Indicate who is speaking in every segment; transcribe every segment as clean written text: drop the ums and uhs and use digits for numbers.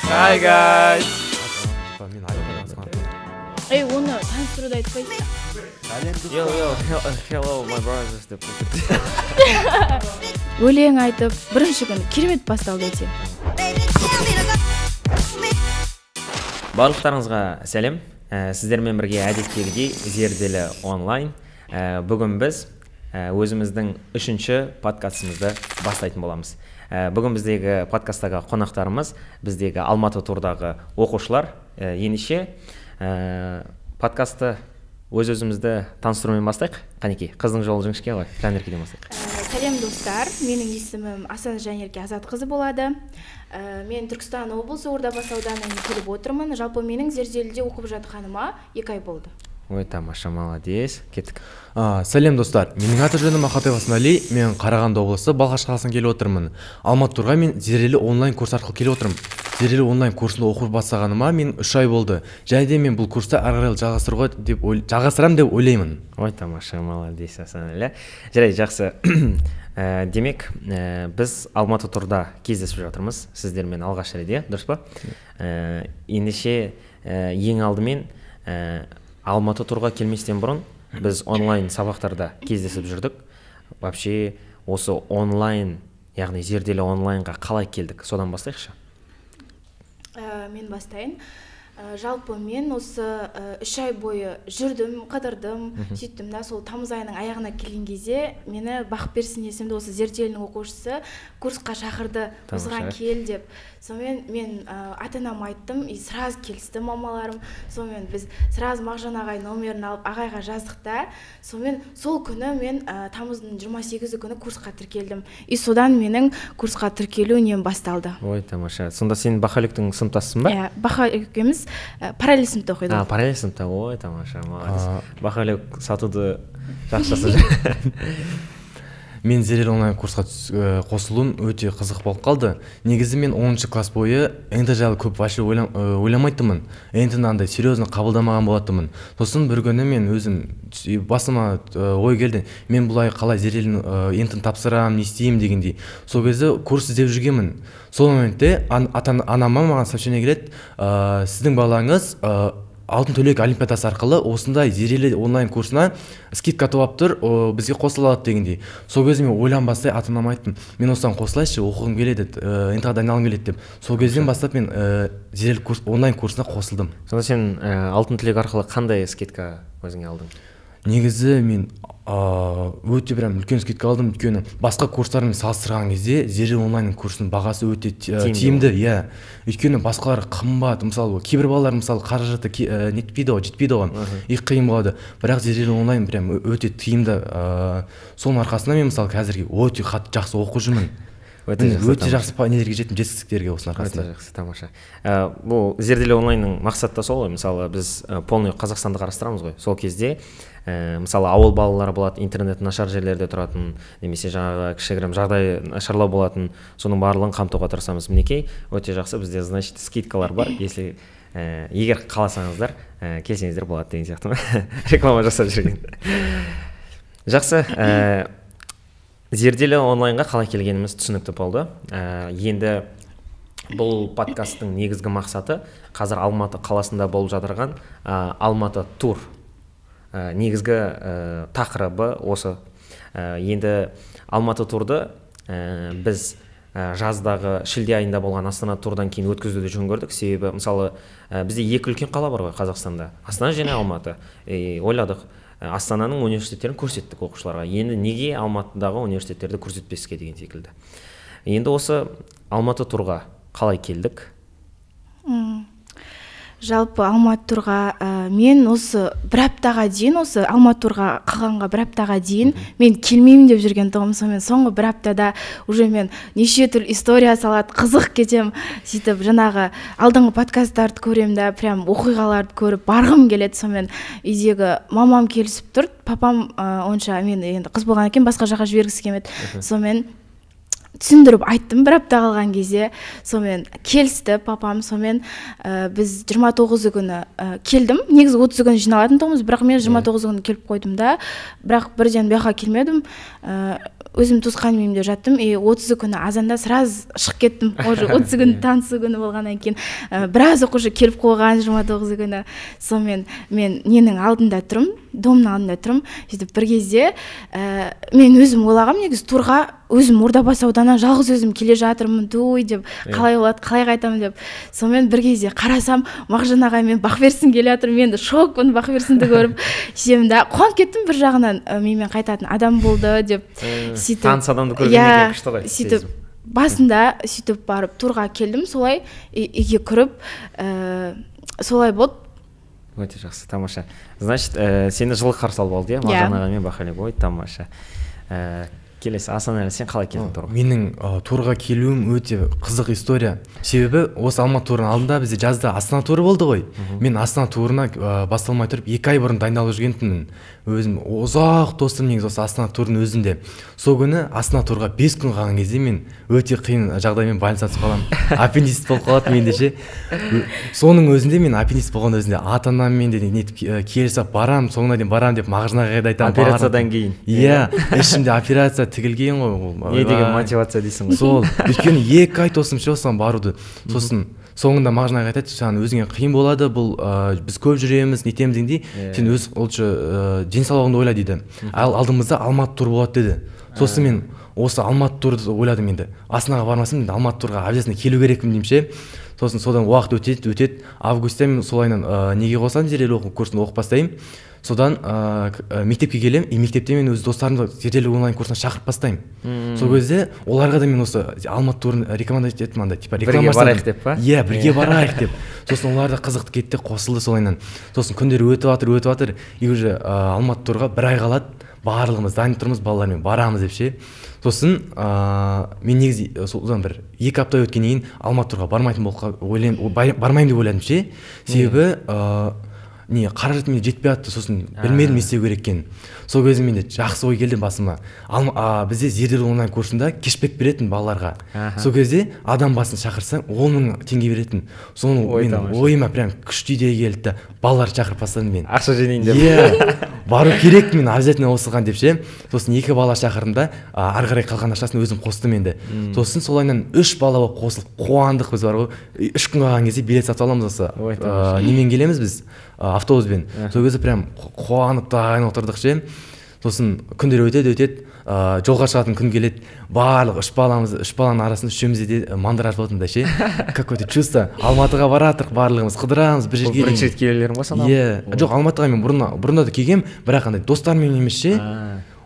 Speaker 1: Hi guys.
Speaker 2: Эй, оны таныстыруды айтпайсың.
Speaker 1: Hello my brothers деп.
Speaker 2: Өлең айтып, бірінші күн керемет басталды өте.
Speaker 1: Барлықтарыңызға сәлем. Сіздермен бірге әдеттегідей зерделі онлайн. Бүгін біз өзіміздің 3-ші подкастымызды бастайтын боламыз. Бүгін біздегі подкасттағы қонақтарымыз, біздегі Алматы турдағы оқушылар. Ендеше подкастты өз-өзімізді таныстырумен бастайық. Қанекей, қыздың жолы жіңішке ғой. Жанеркеден бастайық.
Speaker 2: Сәлем достар, менің есімім Асан Жанерке Азатқызы болады. Мен Түркістан облысы Ордабасы ауданынан келіп отырмын. Жалпы менің зерделіде оқып жатқаныма 2 ай болды.
Speaker 1: Ой, тамаша, молодец. Кеттік.
Speaker 3: Сәлем достар, менің аты-жөнім Мақатаев Асанали, мен Қарағанды облысы Балқаш қаласынан келіп отырмын. Алматы турға мен зерделі онлайн курс арқылы келіп отырмын. Зерделі онлайн курсында оқып бастағаныма мен 3 ай болды. Және де мен бұл курсты ары қарай жалғастырамын деп ойлаймын.
Speaker 1: Ой, тамаша, молодец, Асанали. Жарайды, жақсы. Демек, біз Алматы турда кездесіп жатырмыз сіздермен алғаш рет, дұрыс па? Ендеше ең алдымен Алматы турға келместен бұрын біз онлайн сабақтарда кездесіп жүрдік. Вообще осы онлайн, яғни зерделі онлайнға қалай келдік? Содан бастайықшы.
Speaker 2: Мен бастайын. Жалпы мен осы 3 ай бойы жүрдім, қыдырдым, сөйттім да, сол тамыз айының аяғына келген кезде мені Бақберсін есімді осы зерделінің оқушысы курсқа шақырды, осыған кел деп. Сонымен мен ата-анама айттым, сразу келісті мамаларым. Сонымен біз сразу Мағжан ағай номерін алып ағайға жаздық та. Сонымен сол күні мен тамыздың 28-і күні курсқа тіркелдім. Содан менің курсқа тіркелу нем басталды.
Speaker 1: Ой, тамаша. Сонда сен Бақалюктің сыныптасың ба?
Speaker 2: Иә, Бақалюк екеуміз параллель сыныпта оқиды.
Speaker 1: Параллель сыныпта. Ой, тамаша, молодец. Бақалюк сатуды жақсы жасады.
Speaker 3: Мен зерделі онлайн курсқа қосылуым өте қызық болып қалды. Негізі мен 10-шы класс бойы НТ жайлы көп вообще ойламайтынмын. НТ-ні андай серьезно қабылдамаған болатынмын. Сосын бір күні мен өзім басыма ой келді. Мен бұлай қалай зерделі НТ-ні тапсырам, не істеймін дегендей. Сол кезде курс іздеп жүргенмін. Сол моментте анама маған сообщение келеді. Сіздің балаңыз Алтын төлек олимпиадасы арқылы осындай зерделі онлайн курсына скидка толып тұр, бізге қосыла алады дегендей. Сол кезде мен ойланбастай ата-анама айттым, мен осыдан қосылайыншы, оқығым келеді, НТ-ға дайындалғым келеді деп. Сол кезден бастап мен зерделі онлайн курсына қосылдым.
Speaker 1: Сонда сен алтын төлек арқылы қандай скидка өзіңе алдың?
Speaker 3: Негізі мен өте прям үлкен скидка алдым, өйткені басқа курстармен салыстырған кезде зерделі онлайн курсының бағасы өте тиімді, иә. Өйткені басқалар қымбат, мысалы кейбір балалар мысалы қаражаты жетпейді оған, қиын болады. Бірақ зерделі онлайн прям өте тиімді. Соның арқасында мен мысалы қазірге өте жақсы оқып жүрмін. Өте жақсы нелерге жеттім, жетістіктерге осының арқасында.
Speaker 1: Өте жақсы, тамаша. Бұл зерделі онлайнның мақсаты да сол ғой. Мысалы біз полный Қазақстанды қарастырамыз ғой. Сол кезде мысалы ауыл балалары болады, интернет нашар жерлерде тұратын, немесе жаңағы кішігірім жағдай нашарлау болатын, соның барлығын қамтуға тырысамыз. Мінекей, өте жақсы, бізде значит скидкалар бар. Если егер қаласаңыздар, келсеңіздер болады деген сияқты. Реклама жасап жүрген. Жақсы. Зерделі онлайнға қалай келгеніміз түсінікті болды. Енді бұл подкасттың негізгі мақсаты қазір Алматы қаласында болып жатырған Алматы тур. Негізгі тақырыбы осы. Енді Алматы турды біз жаздағы шілде айында болған Астана турдан кейін өткізуді жөн көрдік. Себебі мысалы бізде 2 үлкен қала бар ғой Қазақстанда. Астана және Алматы. Ойладық. Астананың университеттерін көрсеттік оқушыларға. Енді неге Алматыдағы университеттерді көрсетпеске деген секілді. Енді осы Алматы турға қалай келдік?
Speaker 2: Жалпы Алматы турға мен осы бір аптаға дейін, осы Алматы турға қалғанға бір аптаға дейін мен келмеймін деп жүрген тұғым. Сонымен соңғы бір аптада уже мен неше түрлі история салады, қызық кетем, сөйтіп жаңағы алдыңғы подкасттарды көрем да, прям оқиғаларды көріп барғым келеді. Сонымен үйдегі мамам келісіп тұр, папам онша мен енді қыз болған екен басқа жаққа жібергісі келмеді. Сонымен түсіндіріп айттым бір апта қалған кезде. Сонымен келісті папам. Сонымен біз 29 күні келдім. Негізі 30 күні жиналатын тұғымыз, бірақ мен 29 күні келіп қойдым да. Бірақ бірден бияққа келмедім. Өзім туысқан үйімде жаттым. 30 күні азанда сразу шығып кеттім. Уже 30 күні танысу күні болғаннан кейін біраз уже келіп қойған 29 күні. Сонымен мен ненің алдында тұрым, домның алдында тұрым. Сөйтіп бір кезде мен өзім ойлағам, негізі турға өзім Ордабасы ауданынан жалғыз өзім келе жатырмын, туй деп, қалай болады, қалай қайтамын деп. Сонымен бір кезде қарасам, Мағжан ағай мен Бақберсін келе жатыр, мен де шокпын Бақберсінді көріп. Сөйтем да қуанып кеттім, бір жағынан менімен қайтатын адам болды деп.
Speaker 1: Таныс адамды көргеннен күшті ғой.
Speaker 2: Сөйтіп басында сөйтіп барып турға келдім, солай үйге кіріп, солай болды.
Speaker 1: Өте жақсы, тамаша. Значит, сені жылы қарсы алып алды, Мағжан ағамен Бақали. Ой, тамаша. Келесі, Асан әлі, сен қалай келдің турға?
Speaker 3: Менің турға келуім өте қызық история. Себебі осы Алматы турының алдында бізде жазда Астана туры болды ғой. Мен Астана турына басталмай тұрып 2 ай бұрын дайындалып жүргенмін. Өзім ұзақ достым негізі осы Астана турының өзінде. Сол күні Астана турға 5 күн қалған кезде мен өте қиын жағдаймен больницаға түсіп қаламын. Аппендицит болып қалады менде ше. Соның өзінде мен аппендицит болған өзінде ата-анаммен де нетіп келісіп барам, соңына дейін барам деп Мағжан ағайға айтамын.
Speaker 1: Операциядан кейін.
Speaker 3: Иә, ішімде операция тігілген ғой.
Speaker 1: Не деген мотивация дейсің ғой.
Speaker 3: Сол, өйткені 2 ай тосым ше осыған баруды. Сосын соңында Мағжан ағай айтады, саған өзіңе қиын болады, бұл біз көп жүреміз, нетеміз дегендей, сен өз денсаулығыңды ойла дейді. Ал алдымызда Алматы тур болады деді. Сосын мен осы Алматы турды ойладым енді. Астанаға бармасам, енді Алматы турға обязательно келу керекпін деймін ше. Сосын содан уақыт өтеді. Августта мен сол айынан неге қосамын, зерделі оқу курсын оқып бастаймын. Содан мектепке келем, мектепте мен өз достарымды зерделі онлайн курсына шақырып бастаймын. Сол кезде оларға да мен осы Алматы турын рекомендация еттім, анда типа
Speaker 1: реклама барайық деп па?
Speaker 3: Иә, бірге барайық деп. Сосын олар да қызықты кетті, қосылды солайынан. Сосын күндер өтіп жатыр. И уже Алматы турға 1 ай қалады. Барлығымыз дайын тұрмыз, балалармен барамыз деп ше. Сосын мен негізі содан бір 2 апта өткеннен кейін Алматы турға бармаймын деп ойладым ше. Себебі қаражат менде жетпей жатты, сосын білмедім не істеу керек екенін. Сол кезде менде жақсы ой келді басыма. Бізде зерделі онлайн курсында кешбек беретін балаларға. Сол кезде адам басын шақырсаң 10 000 теңге беретін. Соны мен ойыма прям күшті идея келді. Балалар шақырып бастадым мен.
Speaker 1: Ақша жинайын деп.
Speaker 3: Иә, бару керек мен обязательно осыған деп ше. Сосын 2 бала шақырдым да, ары қарай қалған ақшасын өзім қостым енді. Сосын солайынан 3 бала болып қосылып қуандық біз бар ғой. 3 күн қалған кезде билет сатып аламыз осы. Немен келеміз біз? Автобуспен. Сол кезде прям қуанып дайын отырдық ше. Сосын күндер өтеді, жолға шығатын күн келеді. Барлық 3 баланың арасында үшеумізде де мандраж болатын да ше. Какое-то чувство. Алматыға баратырық, барлығымыз қыдырамыз бір жерге.
Speaker 1: Бірінші рет келелерің ба санам?
Speaker 3: Иә. Жоқ, Алматыға мен бұрында да келгем, бірақ андай достарыммен емес ше.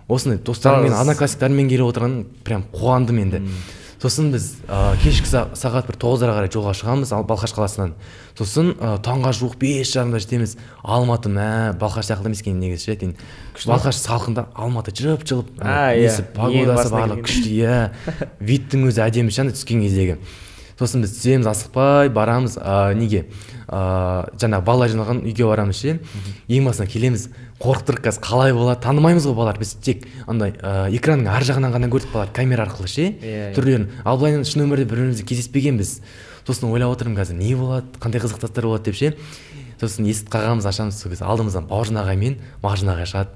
Speaker 3: Осындай достарыммен, одноклассниктарыммен келіп отырған прям қуандым енді. Сосын біз кешкі сағат 9-ға қарай жолға шығамыз Балқаш қаласынан. Сосын таңға жуық 5:30-да жетеміз. Алматы Балқаш сияқты емес екен негізі ше. Балқаш салқында, Алматы жып-жылып, погодасы барлығы күшті, иә. Видтің өзі әдемі ше түскен кездегі. Сосын біз түсеміз, асықпай барамыз. Неге? Жаңағы балалар жиналған үйге барамыз ше. Ең басына келеміз. Қорықтырып қазір қалай болады, танымаймыз ғой балалар. Біз тек андай экранның ар жағынан ғана көрдік балалар камера арқылы ше. Түрлерін. Ал былайынан шын өмірде бір-бірімізді кездеспегенбіз. Сосын ойлап отырмын қазір не болады, қандай қызық заттар болады деп ше. Сосын есік қағамыз, ашамыз, сол кезде алдымыздан Бауыржан ағай мен Мағжан ағай шығады.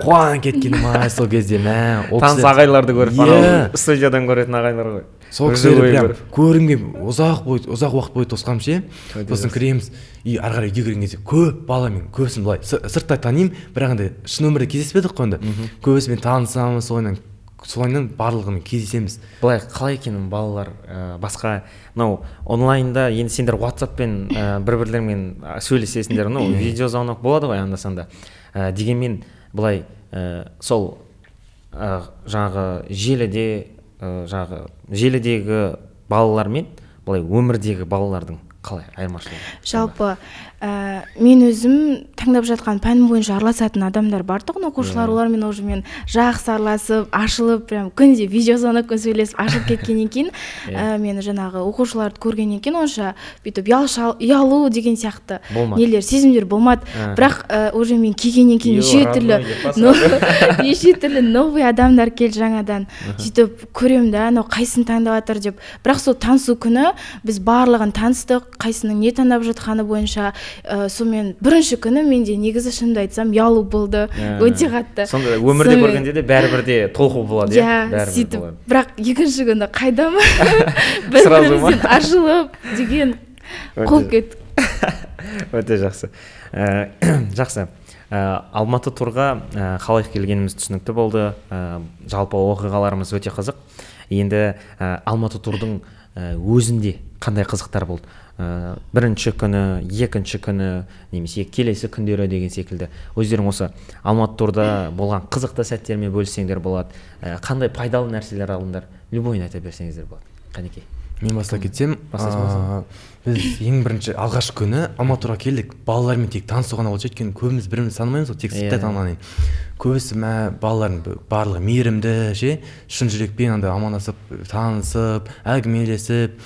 Speaker 3: Қуанып кеткенім сол кезде
Speaker 1: таныс ағайларды көріп, студиядан көретін ағайлар ғой.
Speaker 3: Сол кісілерді прям көрінге ұзақ уақыт бойы тосқам ше. Сосын кіреміз, ары қарай үйге кірген кезде көп баламен, көбісін былай сырттай танимын, бірақ андай шын өмірде кездеспедік қой онда. Көбісімен танысамыз, солайынан барлығымен кездесеміз.
Speaker 1: Былай қалай екенін балалар басқа онлайнда енді сендер WhatsApp-пен бір-бірлермен сөйлесесіңдер, видеозвонок болады ғой анда-санда. Дегенмен былай сол жаңағы желідегі балалармен былай өмірдегі балалардың қалай айырмашылығы?
Speaker 2: Жалпы мен өзім таңдап жатқан пәнім бойынша араласатын адамдар бар тұғын оқушылар, олармен уже мен жақсы араласып, ашылып, прям күнде видеозвонокпен сөйлесіп ашылып кеткеннен кейін мен жаңағы оқушыларды көргеннен кейін онша бүйтіп ұялу деген сияқты нелер, сезімдер болмады. Бірақ уже мен келгеннен кейін неше түрлі новый адамдар келді жаңадан. Сөйтіп көремін да, анау қайсын таңдап жатыр деп. Бірақ сол танысу күні біз барлығын таныстық, қайсының не таңдап жатқаны бойынша. Сонымен бірінші күні менде негізі шынымды айтсам ұялу болды, өте қатты.
Speaker 1: Сонда өмірде көргенде де бәрібір де толқу болады,
Speaker 2: иә? Сөйтіп, бірақ екінші күні қайдам бір-бірімізден ашылып деген қуып кеттік.
Speaker 1: Өте жақсы. Жақсы. Алматы турға қалай келгеніміз түсінікті болды. Жалпы оқиғаларымыз өте қызық. Енді Алматы турдың өзінде қандай қызықтар болды? Бірінші күні, екінші күні, немесе келесі күндері деген секілді. Өздерің осы Алматы турда болған қызықты сәттермен бөліссеңдер болады. Қандай пайдалы нәрселер алдыңдар? Любойын айта берсеңіздер болады. Қанекей.
Speaker 3: Мен бастап кетсем, біз ең бірінші алғашқы күні Алматы турға келдік. Балалармен тек танысу ғана болды, өйткені көбіміз бірімізді танымаймыз, тек сырттай танымаған. Көбісі балалардың барлығы мейірімді, шын жүрекпен андай амандасып, танысып, әңгімелесіп,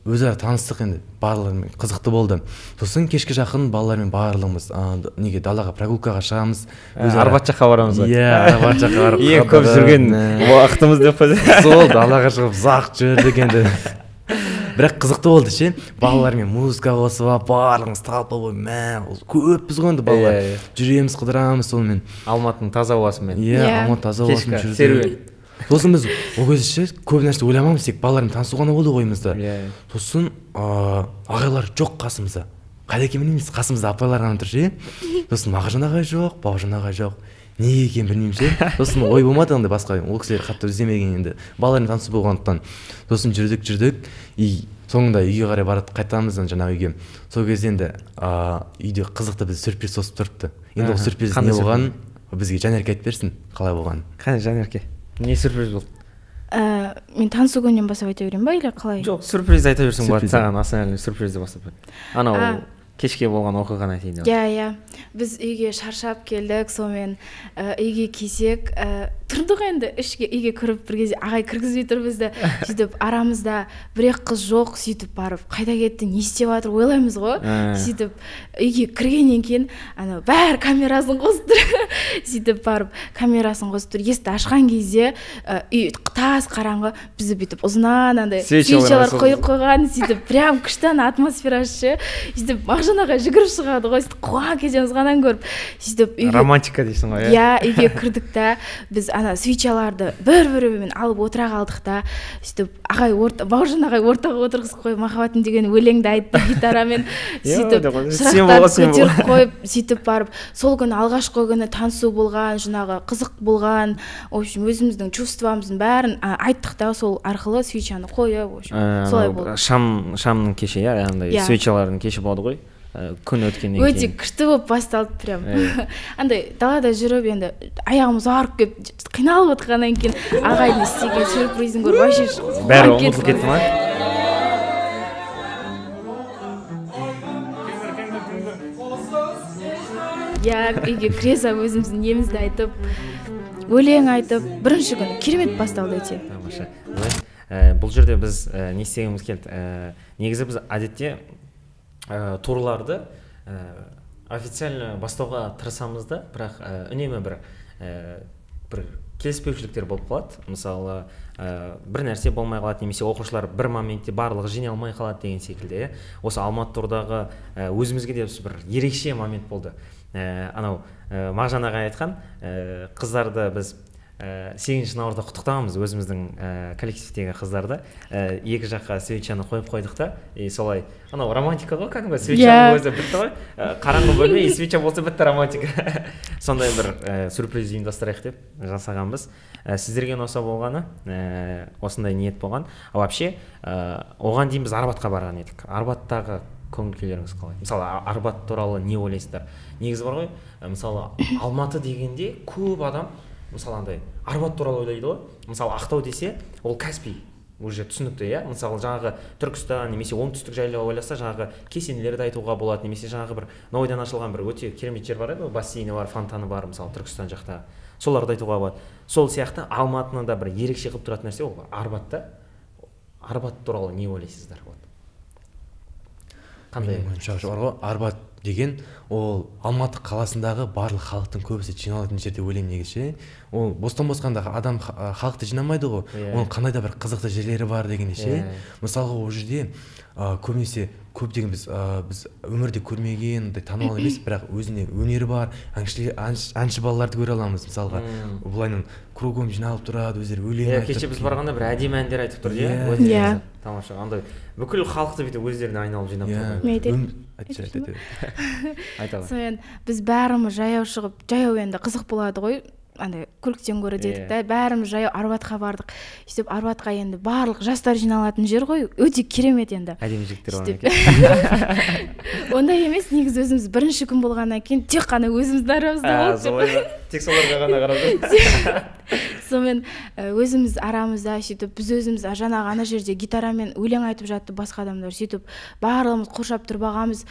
Speaker 3: өзара таныстық, енді барлығымен қызықты болды. Сосын кешке жақын балалармен барлығымыз неге далаға прогулкаға шығамыз.
Speaker 1: Арбат жаққа барамыз ғой.
Speaker 3: Иә, арбат жаққа барып.
Speaker 1: Ең көп жүрген уақытымыз деп қойды.
Speaker 3: Сол далаға шығып ұзақ жүрдік енді. Бірақ қызықты болды ше. Балалармен музыка қосып алып, барлығымыз талпа болып, көппіз ғой енді балалар. Жүреміз, қыдырамыз сонымен.
Speaker 1: Алматының таза ауасымен.
Speaker 3: Иә, Алматы таза ауасымен жүрдік.
Speaker 1: Серуен.
Speaker 3: Сосын біз ол кезде көп нәрсе ойламамыз, тек балалармен танысу ғана болды ойымызда. Сосын ағайлар жоқ қасымызда. Қайда екенін білмейміз, қасымызда апайлар ғана тұр ше. Сосын Мағжан ағай жоқ, Бауыржан ағай жоқ. Неге екенін білмеймін ше. Сосын ой болмады андай басқа, ол кісілер қатты іздемеген енді. Балалармен танысу болғандықтан. Сосын жүрдік, и соңында үйге қарай барып қайтамыз жаңағы үйге. Сол кезде енді үйде қызықты біз сюрприз тосып тұрыпты. Енді ол сюрприз не болған? Бізге Жанерке айтып берсін, қалай болған?
Speaker 1: Қане Жанерке? Не сюрприз болды?
Speaker 2: Мен танысу күнінен бастап айта берем ба, или қалай?
Speaker 1: Жоқ, сюрприз айта берсең болады. Саған асанәлі сюрпризді бастап бер. Анау кешке болған оқиғаны айтайын деп.
Speaker 2: Иә. Біз үйге шаршап келдік, сонымен үйге келсек, тұрдық енді үйге кіріп бір кезде ағай кіргізбей тұр бізді. Сөйтіп арамызда бір-ақ қыз жоқ, сөйтіп барып қайда кетті, не істеп жатыр ойлаймыз ғой. Сөйтіп үйге кіргеннен кейін ана бәрі камерасын қосып тұр. Сөйтіп барып камерасын қосып тұр. Есікті ашқан кезде үй тас қараңғы, бізді бүйтіп ұзыннан андай свечалар қойып қойған, сөйтіп прям күшті атмосферасы. Сөйтіп Мағжан ағай жүгіріп шығады ғой, сөйтіп қуа кетеміз ғанан көріп. Сөйтіп үйге
Speaker 1: романтика дейсің ғой,
Speaker 2: иә, үйге кірдік та біз ана свечаларды бір-бірімен алып отыра қалдық та, сөйтіп Бауыржан ағай ортаға отырғызып қойып Махаббатым деген өлеңді айтты гитарамен. Сөйтіп шырақтарды көтеріп қойып, сөйтіп барып сол күні алғашқы күні танысу болған, жаңағы қызық болған, в общем өзіміздің чувствомыздың бәрін айттық та, сол арқылы свечаны қойып, в общем солай болды.
Speaker 1: Шамның кеші, иә, андай свечалардың кеші болды ғой. Күн өткеннен кейін
Speaker 2: өте күшті болып басталды прям. Андай далада жүріп енді аяғымыз ауырып келіп қиналып отқаннан кейін ағайдың істеген сюрпризін көріп вообще
Speaker 1: бәрі ұмытылып кетті ма?
Speaker 2: Иә, үйге кіре салып өзіміздің немізді айтып, өлең айтып, бірінші күні керемет басталды өте.
Speaker 1: Тамаша. Бұл жерде біз не істегіміз келді? Негізі біз әдетте турларды официально бастауға тырысамыз да, бірақ үнемі бір келіспеушіліктер болып қалады. Мысалы, бір нәрсе болмай қалады, немесе оқушылар бір моментте барлығы жиналмай алмай қалады деген секілді. Осы Алматы турдағы өзімізге де бір ерекше момент болды. Анау Мағжан ағай айтқан, қыздарды біз 8-ші наурызда құттықтағанбыз, өзіміздің коллективтегі қыздарды. Екі жаққа свечаны қойып қойдық та, солай анау романтика ғой, кәдімгі свечаның өзі бітті ғой. Қараңғы бөлме, свеча болса бітті романтика. Сондай бір сюрприз ұйымдастырайық деп жасағанбыз. Сіздерге ұнаса болғаны, осындай ниет болған. Вообще, оған дейін біз Арбатқа барған едік. Арбаттағы көңіл-күйлеріңіз қалай? Мысалы, Арбат туралы не ойлайсыздар? Негізі бар ғой, мысалы, Алматы дегенде көп адам мысалы андай Арбат туралы ойлайды ғой. Мысалы Ақтау десе, ол Каспий. уже түсінікті, иә. Мысалы жаңағы Түркістан немесе оңтүстік жайлау ойласа, жаңағы кесенелерді айтуға болады, немесе жаңағы бір ойдан ашылған бір өте керемет жер бар еді, бассейні бар, фонтаны бар, мысалы Түркістан жақта. Соларды айтуға болады. Сол сияқты Алматыны да бір ерекше қылып тұратын нәрсе ол Арбатта. Арбат туралы не ойлайсыздар?
Speaker 3: Қандай бар ғой, Арбат деген ол Алматы қаласындағы барлық халықтың көбісі жиналатын жер деп ойлаймын негізі. Ол бостан босқанда адам халықты жинамайды ғой. Оның қандай да бір қызықты жерлері бар дегенде ше. Мысалға ол жерде көбінесе көптеген біз өмірде көрмеген, танымал емес, бірақ өзіне өнері бар әнші балаларды көре аламыз. Мысалға бұлайынан кругом жиналып тұрады, өздері өлең айтып.
Speaker 1: Кеше біз барғанда бір әдемі әндер айтып тұрды, иә. Тамаша, андай бүкіл халықты бүйтіп өздеріне айналып жинап тұрды.
Speaker 2: Сонымен біз бәріміз жаяу шығып, жаяу енді қызық болады ғой. Андай көліктен көрі дедік та, бәріміз жаяу Арбатқа бардық. Сөйтіп Арбатқа енді барлық жастар жиналатын жер ғой, өте керемет енді.
Speaker 1: Әдемі жігіттер бар екен.
Speaker 2: Ондай емес, негізі өзіміз бірінші күн болғаннан кейін тек қана өзіміздің арамызда
Speaker 1: болды. Тек соларға ғана қарап.
Speaker 2: Сонымен өзіміз арамызда сөйтіп біз өзіміз жаңағы ана жерде гитарамен өлең айтып жатты басқа адамдар. Сөйтіп барлығымыз қоршап тұрып ағамыз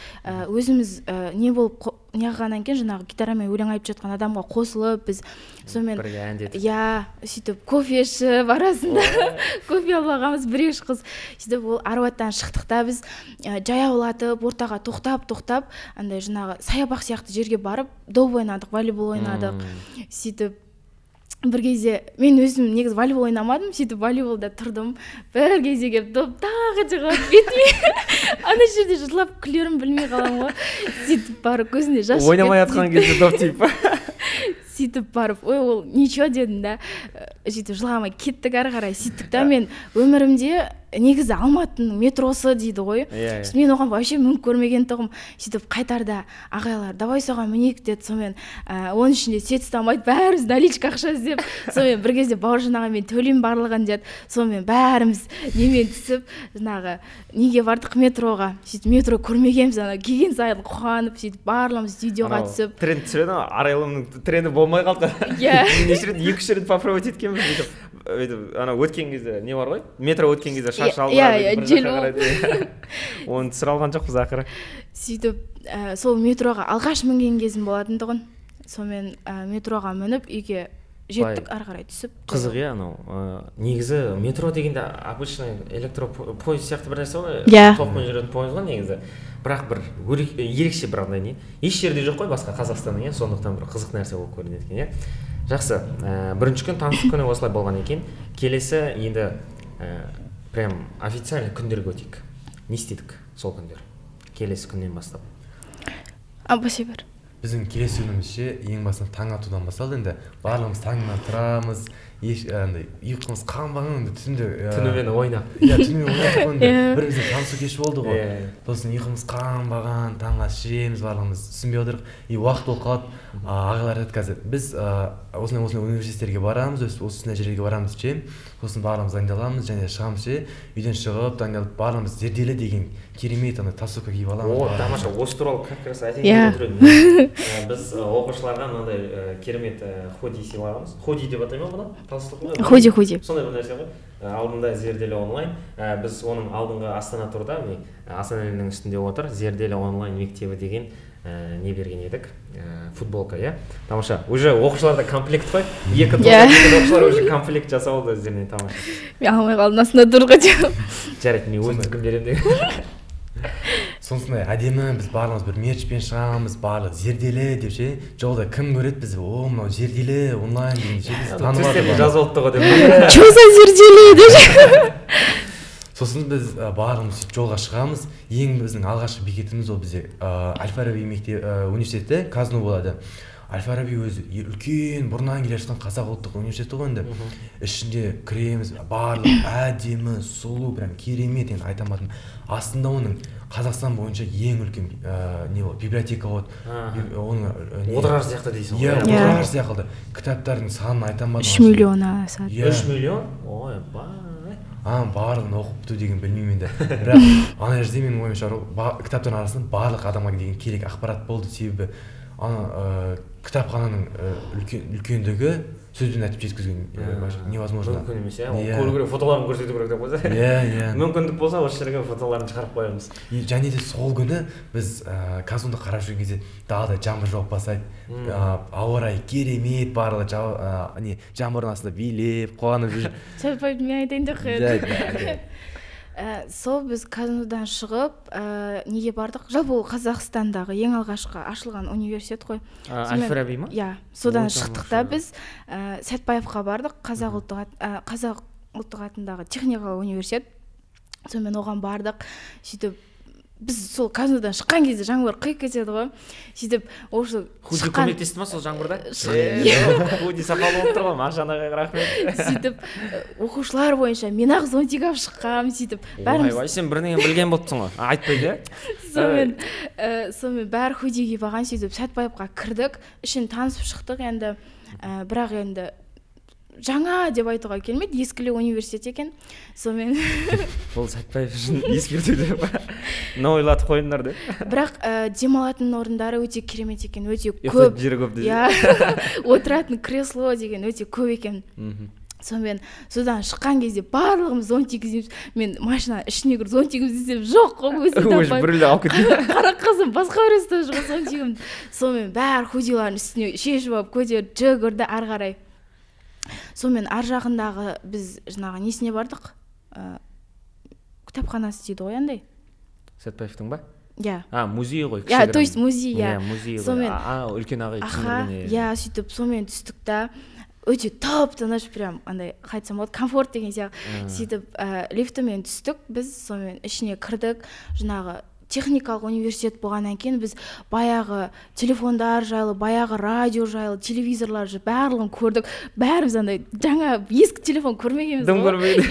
Speaker 2: өзіміз не болып неғаннан кейін жаңағы гитарамен өлең айтып жатқан адамға қосылып біз сонымен
Speaker 1: бірге әндетіп.
Speaker 2: Иә, сөйтіп кофе ішіп арасында кофе алып ағамыз бір-еш қыз. Сөйтіп ол Арбаттан шықтық та біз жаяулатып ортаға тоқтап андай жаңағы саябақ сияқты жерге барып доп ойнадық, волейбол ойнадық. Сөйтіп бір кезде мен өзім негізі волейбол ойнамадым, сөйтіп волейболда тұрдым. Бір кезде келіп доп тағы жығылып бетіме. Ана жерде жылап күлерім білмей қаламын ғой. Сөйтіп барып көзінде жас шығып.
Speaker 1: Ойнамай жатқан кезде доп тиіп.
Speaker 2: Сөйтіп барып, ой, ол ничего дедім да. Сөйтіп жыламай кеттік ары қарай. Сөйттік та мен өмірімде негізі Алматының метросы дейді ғой. Мен оған вообще мүмкін көрмеген тұғым. Сөйтіп қайтарда ағайлар, давай соған мінейік деді. Сонымен оның ішінде сет ұстамайды, бәріміз наличка ақша іздеп. Сонымен бір кезде бауыржан аға мен төлеймін барлығын деді. Сонымен бәріміз немен түсіп, жаңағы неге бардық метроға. Сөйтіп метро көрмегенбіз, ана келген сайын қуанып, сөйтіп барлығымыз видеоға түсіп.
Speaker 1: Тренд түсіреді, арайлымның тренді болмай қалды.
Speaker 2: Иә.
Speaker 1: Неше рет, 2-3 рет попробовать еткенбіз сөйтіп. Ана өткен кезде не бар ғой? Метро өткен кезде шаш алдырады, бір жаққа қарайды. Оны түсіре алған жоқпыз ақыры.
Speaker 2: Сөйтіп сол метроға алғаш мінген кезім болатын тұғын. Сонымен метроға мініп үйге жеттік, ары қарай түсіп.
Speaker 1: Қызық, иә, анау негізі метро дегенде обычный электропойыз сияқты бір нәрсе ғой. Токпен жүретін пойыз ғой негізі. Бірақ бір ерекше бір андай не. Еш жерде жоқ қой басқа Қазақстанның, иә, сондықтан бір қызық нәрсе болып көрінеді екен, иә. Жақсы, бірінші күн таныстық күні осылай болған екен. Келесі енді прям официальный күндерге өтейік. Не істедік сол күндер? Келесі күннен бастап.
Speaker 2: Аббаси бар.
Speaker 3: Біздің келесі күнімізше ең басынан таң атудан басталды. Енді барлығымыз таңнан тұрамыз, ұйқымыз қанбаған,
Speaker 1: түнімен ойнап.
Speaker 3: Иә, түнімен ойнап, біріміздің танысу кеш болды ғой. Сосын ұйқымыз қанбаған, таңға шіреміз, барлығымыз түсінбей отырық. Уақыт болып қалады. Ағалар айтады қазір, біз осындай университеттерге барамыз, осындай жерлерге барамыз ше. Сосын барлығымыз дайындаламыз және шығамыз ше. Үйден шығып, дайындалып барлығымыз зерделі деген керемет ана тасовка киіп аламыз.
Speaker 1: О, тамаша, осы туралы как раз айтайын деп отырмын. Біз оқушыларға мынандай керемет ходи сыйлағанбыз. Ходи деп атаймын бұны?
Speaker 2: Ходи.
Speaker 1: Сондай бір нәрсе ғой. Алдында зерделі онлайн. Біз оның алдыңғы Астана турда, Астананың үстінде отыр, зерделі онлайн мектебі деген не берген едік, футболка, иә? Тамаша, уже оқушыларда комплект қой. Екі оқушылар уже комплект жасауды өздеріне, тамаша.
Speaker 2: Мен алмай қалдым, астында тұрға деп.
Speaker 1: Жарайды, мен өзім күн берем деген.
Speaker 3: Сонысындай әдемі біз барлығымыз бір мерчпен шығамыз, барлық зерделі деп ше. Жолда кім көреді біз, о, мынау зерделі онлайн деген ше.
Speaker 1: Төстеп жазып отты ғой деп.
Speaker 2: Чо за зерделі деп.
Speaker 3: Сосын біз барлығымыз жолға шығамыз. Ең біздің алғашқы бекетіміз ол бізде Әл-Фараби университеті, Казну болады. Әл-Фараби өзі үлкен бұрыннан келе жатқан қазақ ұлттық университеті ғой енді. Ішінде кіреміз, барлық әдемі, сұлу, прям керемет енді айтамадым. Астында оның Қазақстан бойынша ең үлкен библиотека болады.
Speaker 1: Отырар сияқты дейсің ғой.
Speaker 3: Иә, отырар сияқты. Кітаптардың санын айтамадым.
Speaker 2: 3 миллион асады.
Speaker 1: 3 миллион? Ой,
Speaker 3: барлығын оқыпты деген білмеймін енді. Бірақ ана жерде менің ойымша кітаптардың арасында барлық адамға деген керек ақпарат болды. Себебі кітапхананың үлкендігі сөзбен айтып жеткізген невозможно.
Speaker 1: Мүмкін емес, көру керек, фотоларын көрсету керек деп қойса.
Speaker 3: Иә.
Speaker 1: Мүмкіндік болса осы жерге фотоларын шығарып қоямыз.
Speaker 3: Және де сол күні біз Казонды қарап жүрген кезде далада жаңбыр жауып бастайды. Ауа райы керемет, барлығы жаңбырдың астында билеп, қуанып жүр.
Speaker 2: Сәтбаев, мен айтайын деп қояды. Сол біз Казондыдан шығып, неге бардық? Жалпы ол Қазақстандағы ең алғашқы ашылған университет қой.
Speaker 1: Әл-Фараби ма?
Speaker 2: Иә, содан шықтық та біз Сәтбаевқа бардық, Қазақ ұлттық атындағы техникалық университет. Сонымен оған бардық, сөйтіп біз сол Казондыдан шыққан кезде жаңбыр қиып кетеді ғой. Сөйтіп осы
Speaker 1: Худи көмектесті ма сол жаңбырда? Худи сапалы болып тұр ғой, Мағжанға рахмет.
Speaker 2: Сөйтіп оқушылар бойынша мен ақ зонтик алып шыққам, сөйтіп бәріміз.
Speaker 1: Ой, сен бірдеңе білген болыпсың ғой. Айтпайды.
Speaker 2: Сонымен бәрі худи киіп алған, сөйтіп Сәтбаевқа кірдік, ішін танысып шықтық енді, бірақ енді жаңа деп айтуға келмейді, ескілі университет екен. Сонымен
Speaker 1: ол Сәтбаев үшін ескерту деп не ойлатып қойыңдар деп.
Speaker 2: Бірақ демалатын орындары өте керемет екен, өте көп.
Speaker 1: Ұйықтайтын жері көп
Speaker 2: дейді. Отыратын кресло деген өте көп екен. Сонымен содан шыққан кезде барлығымыз зонтик іздейміз. Мен машина ішіне кіріп зонтик іздесем жоқ қой, өзім таппаймын.
Speaker 1: Біреулер алып кеткен.
Speaker 2: Қара қызым басқа біреуі жоқ зонтигімді. Сонымен бәрі худиларын үстіне шешіп алып көтеріп жүгірді ары қарай. Сонымен ар жағындағы біз жаңағы несіне бардық? Кітапханасы дейді ғой андай.
Speaker 1: Сәтбаевтың ба?
Speaker 2: Иә.
Speaker 1: Музей ғой.
Speaker 2: Иә, то есть музей, иә.
Speaker 1: Сонымен үлкен ағай түсіндірген.
Speaker 2: Иә, сөйтіп сонымен түстік та өте тып-тыныш, прям андай қайтсам болады, комфорт деген сияқты. Сөйтіп лифтімен түстік, біз сонымен ішіне кірдік, жаңағы техникалық университет болғаннан кейін біз баяғы телефондар жайлы, баяғы радио жайлы, телевизорлар жайлы барлығын көрдік. Бәріміз андай жаңа ескі телефон көрмегенбіз ғой.
Speaker 1: Дым көрмейді.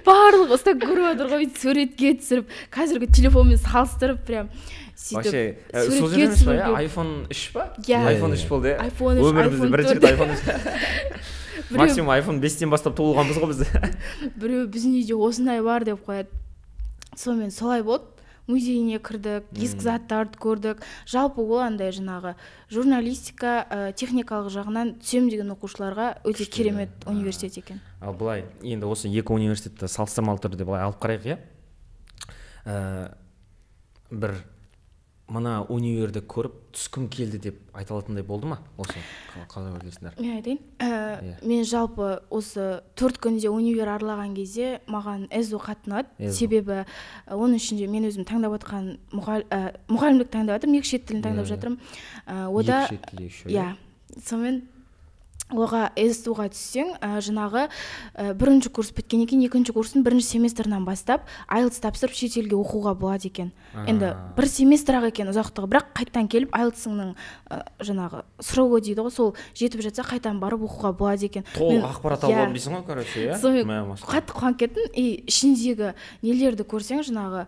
Speaker 2: Барлығы ұстап көріп отыр ғой, суретке түсіріп, қазіргі телефонмен салыстырып прям сөйтіп суретке түсіріп.
Speaker 1: iPhone 3 па?
Speaker 2: iPhone
Speaker 1: 3 болды.
Speaker 2: Өмірімізде
Speaker 1: бірінші рет iPhone 3. Максимум iPhone 5-тен бастап туылғанбыз ғой біз.
Speaker 2: Біреу біздің үйде осындай бар деп қояды. Сонымен солай болды. Музейіне кірдік, ескі заттарды көрдік. Жалпы ол андай жаңағы журналистика, техникалық жағынан түсем деген оқушыларға өте керемет университет екен.
Speaker 1: Ал былай, енді осы екі университетті салыстырмалы түрде былай алып қарайық, иә? Бір мына универді көріп түскім келді деп айта алатындай болды ма? Осы қалай ойлайсыңдар?
Speaker 2: Мен айтайын. Мен жалпы осы 4 күнде универ аралаған кезде маған ЭЗО қатты ұнады. Себебі оның ішінде мен өзім таңдап отқан мұғалімдік таңдап жатырмын, екі шет тілін таңдап жатырмын. Ода
Speaker 1: екі шет тілі еще.
Speaker 2: Иә. Сонымен оға ЭЗО-ға түссең, жаңағы бірінші курс біткеннен кейін екінші курстың бірінші семестрінен бастап IELTS тапсырып шетелге оқуға болады екен. Енді бір семестр ақ екен ұзақтығы, бірақ қайттан келіп IELTS-ның жаңағы срогы дейді ғой, сол жетіп жатса қайттан барып оқуға болады екен.
Speaker 1: Толық ақпарат алып алып дейсің ғой, короче, иә?
Speaker 2: Сонымен қатты қуанып кеттім. Ішіндегі нелерді көрсең, жаңағы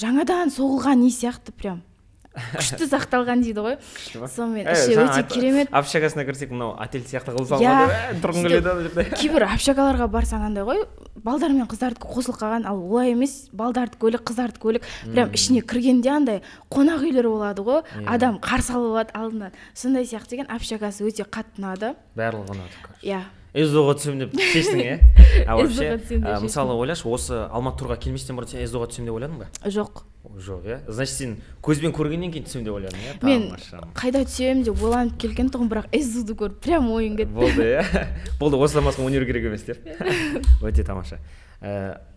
Speaker 2: жаңадан соғылған не сияқты прям күшті сақталған дейді ғой. Сонымен іші өте керемет.
Speaker 1: Общагасына кірсек, мынау отель сияқты қылып салған, тұрғың келеді деп.
Speaker 2: Кейбір общагаларға барсаң андай ғой, балдар мен қыздарды қосылып қалған, ал олай емес, балдарды көлік, қыздарды көлік. Прям ішіне кіргенде андай қонақ үйлер болады ғой, адам қарсы алып алады алдынан. Сондай сияқты деген общагасы өте қатты ұнады.
Speaker 1: Барлығы ұнады, короче.
Speaker 2: Иә.
Speaker 1: ЭЗО-ға түсем деп шештің, иә? Вообще, мысалы ойлашы, осы Алматы турға келместен бұрын сен ЭЗО-ға түсем деп ойладың ба?
Speaker 2: Жоқ.
Speaker 1: Жоқ, иә? Значит, сен көзбен көргеннен кейін түсем деп ойладың, иә?
Speaker 2: Мен қайда түсем деп ойланып келген тұғым, бірақ ЭЗО-ды көріп, прям ойым кетті.
Speaker 1: Болды, иә? Болды, осыдан басқа универ керек емес деп. Өте тамаша.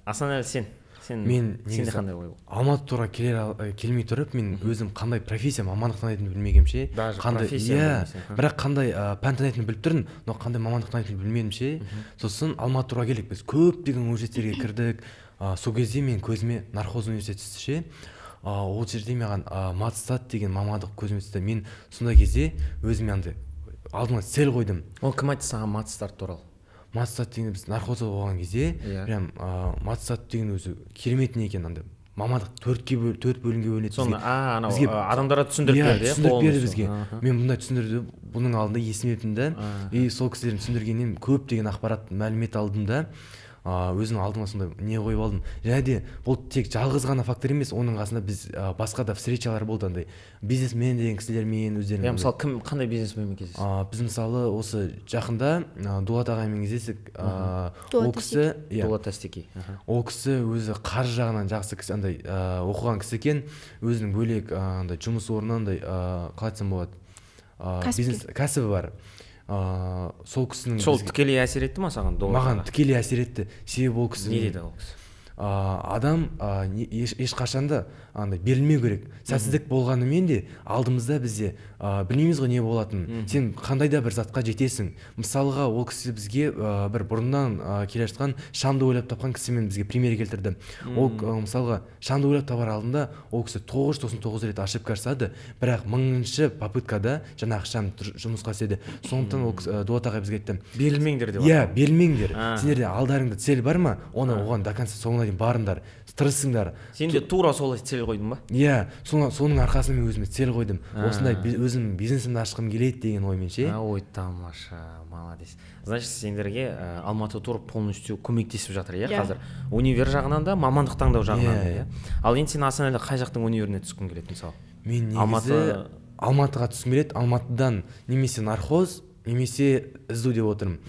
Speaker 1: Асанәлі, сен сенде қандай ой?
Speaker 3: Алматы турға келмей тұрып, мен өзім қандай профессия, мамандық таңдайтынымды білмегенше, бірақ қандай пән таңдайтынымды біліп тұрдым, но қандай мамандық таңдайтынымды білмедімше, сосын Алматы турға келдік. Біз көптеген университеттерге кірдік. Сол кезде мен көзіме нархоз университеті түсті. Ол жерде маған матстат деген мамандық көзіме түсті. Мен сондай кезде өзіме андай алдыма цель қойдым.
Speaker 1: Ол кім айтты саған матстат туралы?
Speaker 3: Матстат деген біз нархозда болған кезде, прям матстат деген өзі керемет не екен, андай мамандық 4 бөлімге бөлінеді.
Speaker 1: Соны адамдарға түсіндіріп берді,
Speaker 3: түсіндіріп берді бізге. Мен бұндай түсіндірді, бұның алдында есімедім да, и сол кісілердің түсіндіргеннен көптеген ақпарат, мәлімет алдым да. өзінің алдыма сондай не қойып алдым. Және де бұл тек жалғыз ғана фактор емес, оның қасында біз басқа да встречалар болды, андай бизнесмен деген кісілермен өздерінің.
Speaker 1: Мысалы кім қандай бизнесменмен кездестіңіз?
Speaker 3: Біз мысалы осы жақында Дулат ағаймен кездестік. Ол кісі,
Speaker 1: Дулат Астеки.
Speaker 3: Ол кісі өзі қаржы жағынан жақсы кісі, андай оқыған кісі екен, өзінің бөлек андай жұмыс орнынан андай қалай айтсам болады, бизнес кәсібі бар. Сол кісінің
Speaker 1: сол тікелей әсер етті ма саған?
Speaker 3: Маған тікелей әсер етті. Себебі ол кісі
Speaker 1: не дейді ол кісі?
Speaker 3: Адам ешқашанда андай берілмеу керек. Сәтсіздік болғанымен де алдымызда бізде білмейміз ғой не болатынын. Сен қандай да бір затқа жетесің. Мысалға ол кісі бізге бір бұрыннан келе жатқан шамды ойлап тапқан кісімен бізге пример келтірді. Ол мысалға шамды ойлап табар алдында ол кісі 999 рет ошибка жасады, бірақ 1000-ші попыткада жаңағы шам жұмысқа істеді. Сондықтан ол Дулат ағай бізге айтты,
Speaker 1: берілмеңдер деп.
Speaker 3: Иә, берілмеңдер. Сендерде алдарыңда цель бар ма? Оны оған до конца соңына дейін барыңдар, тырысыңдар.
Speaker 1: Сен де тура солай цель қойдың ба?
Speaker 3: Иә, соның арқасында мен өзіме цель қойдым. Осындай өзім бизнесімді ашқым келеді деген оймен ше.
Speaker 1: Ой, тамаша, молодец. Значит, сендерге Алматы тур полностью көмектесіп жатыр, иә, қазір. Универ жағынан да, мамандық таңдау жағынан да, иә. Ал енді сен Астанада қай жақтың универіне түскің келеді мысалы?
Speaker 3: Мен негізі Алматыға түскім келеді. Алматыдан немесе нархоз, немесе СДУ деп отырмын.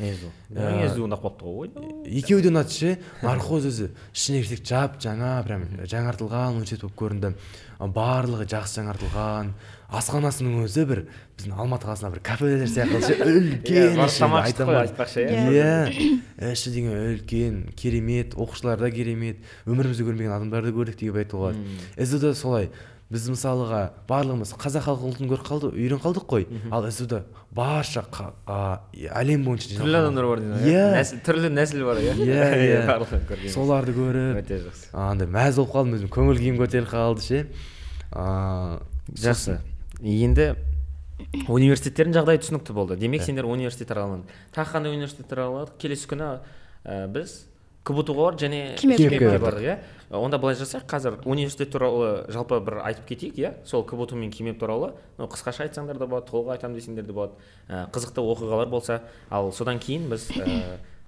Speaker 1: СДУ ұнап қалыпты ғой.
Speaker 3: Екеуі де ұнады ше. Нархоз өзі ішіне кірсек жаңа прям жаңартылған университет болып көрінді. Барлығы жақсы жаңартылған. Асханасының өзі бір біздің Алматы қаласында бір кафелер сияқты ше, үлкен
Speaker 1: айтпақшы.
Speaker 3: Иә. Іші деген үлкен, керемет, оқушылар да керемет, өмірімізде көрмеген адамдарды көрдік деп айтуға болады. СДУ солай. Біз мысалыға барлығымыз қазақ халқы ұлтын көріп қалдық, үйрен қалдық қой. Ал СДУ-да барша әлем бойынша
Speaker 1: түрлі адамдар бар дейді. Түрлі нәсіл бар,
Speaker 3: иә. Соларды көріп,
Speaker 1: өте жақсы.
Speaker 3: Андай мәз болып қалдым, өзім көңіл күйім көтеріліп қалды ше.
Speaker 1: Жақсы. Енді университеттердің жағдайы түсінікті болды. Демек сендер университет араладың. Тағы қандай университеттер араладық? Келесі күні біз КБТУ-ға бар және Кимэпке бардық, иә. Онда былай жасайық, қазір университет туралы жалпы бір айтып кетейік, иә. Сол КБТУ мен Кимэп туралы, қысқаша айтсаңдар да болады, толық айтамын десеңдер де болады. Қызықты оқиғалар болса, ал содан кейін біз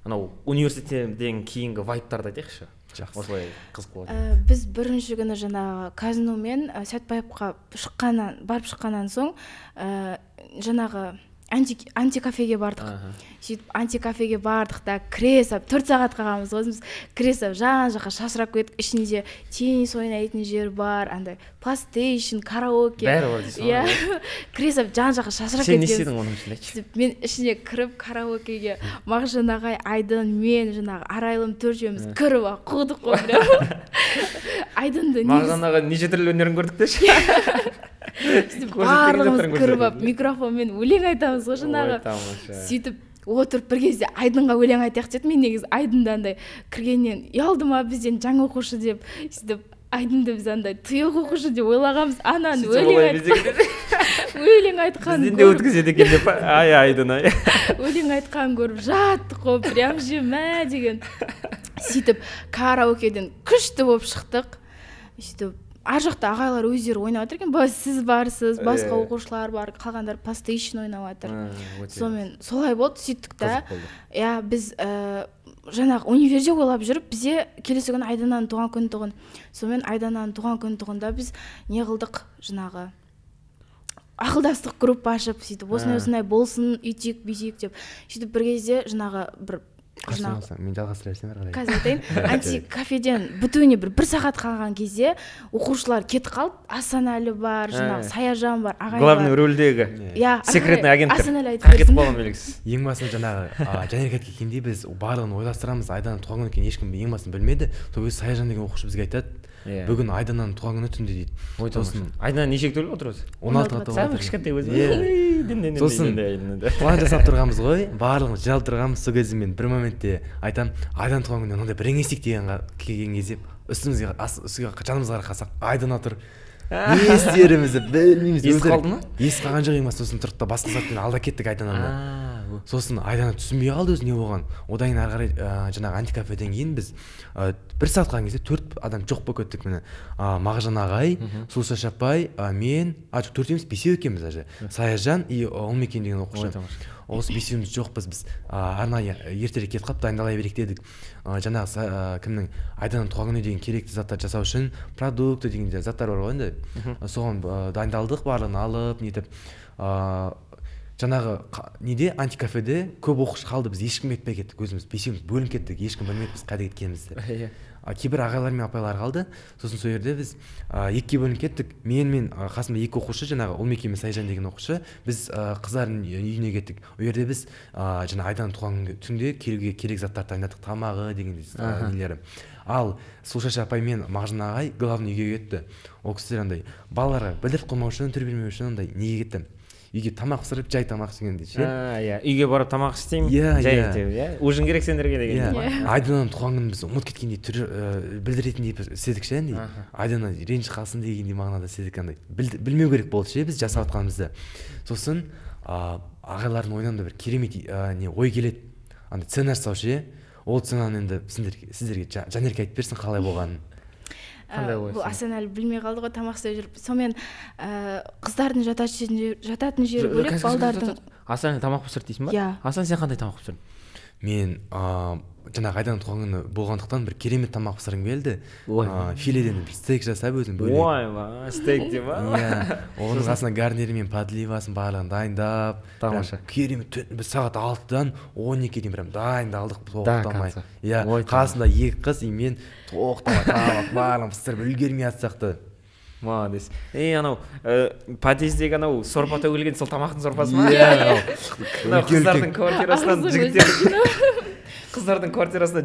Speaker 1: анау университеттен кейінгі вайбтарды айтайықшы.
Speaker 3: Жақсы.
Speaker 1: Осылай қызық болады.
Speaker 2: Біз бірінші күні жаңағы Казиномен Сәтпаевқа барып шыққаннан соң жаңағы антикафеге бардық. Сөйтіп антикафеге бардық та кіре сап 4 сағат қалғанбыз ғой. Біз кіре сап жан-жаққа шашырап кеттік. Ішінде теннис ойнайтын жер бар, андай PlayStation, караоке.
Speaker 1: Бәрі бар дейсің.
Speaker 2: Иә. Кіре сап жан-жаққа шашырап кеттік.
Speaker 1: Сен не істедің оның ішінде айтшы?
Speaker 2: Мен ішіне кіріп караокеге Мағжан ағай, Айдын, мен жаңағы Арайлым төртеуміз кіріп қудық қой прям. Айдынды
Speaker 1: Мағжан ағай неше түрлі өнерін көрдік деші.
Speaker 2: Барлығымыз кіріп алып микрофонмен өлең айтамыз ғой жаңағы. Сөйтіп отырып бір кезде Айдынға өлең айтайық деді. Мен негізі Айдынды андай кіргеннен ұялды ма бізден жаңа оқушы деп. Сөйтіп Айдынды біз андай тұйық оқушы деп ойлағанбыз. Анан өлең айтқан
Speaker 1: бізден де өткізеді екен деп. Ай Айдын ай.
Speaker 2: Өлең айтқан көріп жаттық қой, прям жема деген. Сөйтіп караокеден күшті болып шықтық. Сөйтіп ар жақта ағайлар өздері ойнап жатыр екен. Сіз барсыз, басқа оқушылар бар, қалғандар PlayStation ойнап жатыр. Сонымен солай болды, сөйттік та. Иә, біз жаңағы универде ойлап жүріп, бізде келесі күні Айдананың туған күні тұғын. Сонымен Айдананың туған күні тұғында біз не қылдық, жаңағы ақылдастық группа ашып, сөйтіп осындай болсын, үйтейік, бүйтейік деп. Сөйтіп бір кезде жаңағы бір
Speaker 3: мен жалғастыра берсем әрі қарай.
Speaker 2: Қазір айтайын, антикафеден бітуіне бір сағат қалған кезде оқушылар кетіп қалды. Асанәлі бар, жаңағы Саяжан бар, Ағай бар.
Speaker 1: Главный рөлдегі. Секретный агенттер.
Speaker 2: Асанәлі айтып берсін.
Speaker 1: болған белгісіз.
Speaker 3: Ең басында жаңағы Жанеркетке келгенде біз барлығын ойластырамыз. Айданың туған күні екенін ешкім ең басында білмеді. Сол кезде Саяжан деген оқушы бізге айтады, бүгін Айдананың туған күні түнде дейді.
Speaker 1: Сосын Айдана нешеге толып отыр өзі?
Speaker 3: 16-ға толып
Speaker 1: отыр. Кішкентай өзі.
Speaker 3: Сосын план жасап тұрғанбыз ғой, барлығымыз жиналып тұрғанбыз. Сол кезде мен бір моментте айтам, Айданың туған күніне мынандай бірдеңе істейік деген кезде үстімізге жанымызға қарасақ Айдана тұр. Не істерімізді білмейміз.
Speaker 1: Есі қалды ма?
Speaker 3: Есі қалған жоқ емес. Сосын тұрдық та басқа затпен алда кеттік Айдананы. Сосын Айдана түсінбей қалды өзі не болған. Одан кейін ары қарай жаңағы антикафеден кейін біз 1 сағат қалған кезде 4 адам жоқ болып кеттік. Міне Мағжан ағай, Сұлуша апай, мен, 4-5 екенбіз даже. Саяжан и Олмекен деген оқушы. осы бесеуміз жоқпыз, біз арнайы ертерек кетіп қалып дайындала берейік дедік. Жаңағы кімнің Айдананың туған күніне деген керекті заттар жасау үшін продукты деген заттар бар ғой енді. Соған дайындалдық, барлығын алып, нетіп. Жаңағы неде антикафеде көп оқушы қалды, біз ешкім кетпей кеттік, өзіміз бесеуміз бөлініп кеттік, ешкім білмейді біз қайда кеткенімізді. Кейбір ағайлар мен апайлар қалды. Сосын сол жерде біз екіге бөлініп кеттік. Мен қасымда екі оқушы, жаңағы Ұлмеке мен Сайжан деген оқушы, біз қыздардың үйіне кеттік. Ол жерде біз жаңа Айдананың туған түнде келуге керек заттар дайындадық, тамағы деген нелері. Ал Сұлушаш апай мен Мағжан ағай главный үйге кетті. Ол кісілер андай балаларға білдіріп қоймау үшін, түр бермеу үшін андай неге кетті? Үйге тамақ пісіріп, жай тамақ ішкенде ше.
Speaker 1: Үйге барып тамақ істеймін, жай етемін, ужин керек сендерге деген.
Speaker 3: Айдананың туған күнін біз ұмыт кеткендей түр білдіретіндей істедік ше, Айдана ренжіп қалсын дегендей мағынада істедік, андай білмеу керек болды ше біз жасап жатқанымызды. Сосын ағайлардың ойынан да бір керемет ой келеді, андай сценарий жасау ше. Ол сценарийні енді сіздерге Жанерке айтып берсін қалай болғанын.
Speaker 2: Бұл Асан әлі білмей қалды ғой, тамақ істеп жүріп. Сонымен қыздардың жататын жері бөлек, балдардың.
Speaker 1: Асан тамақ пісірді дейсің ба? Асан сен қандай тамақ пісірдің?
Speaker 3: Мен жаңағы Айдананың туған күні болғандықтан бір керемет тамақ пісіргім келді. Филеден бір стейк жасап өзім бөлек.
Speaker 1: Ойбай, стейк де ма?
Speaker 3: Оның қасына гарнирі мен подливасын барлығын дайындап.
Speaker 1: Тамаша.
Speaker 3: Керемет, біз сағат 6-дан 12-ге дейін прям дайындалдық, тоқтамай. Қасында екі қыз, мен тоқтамай тамақ барлығын пісіріп үлгермей атсақты.
Speaker 1: Молодец. Анау подъездегі анау сорпа төгілген сол тамақтың сорпасы ма? Қыздардың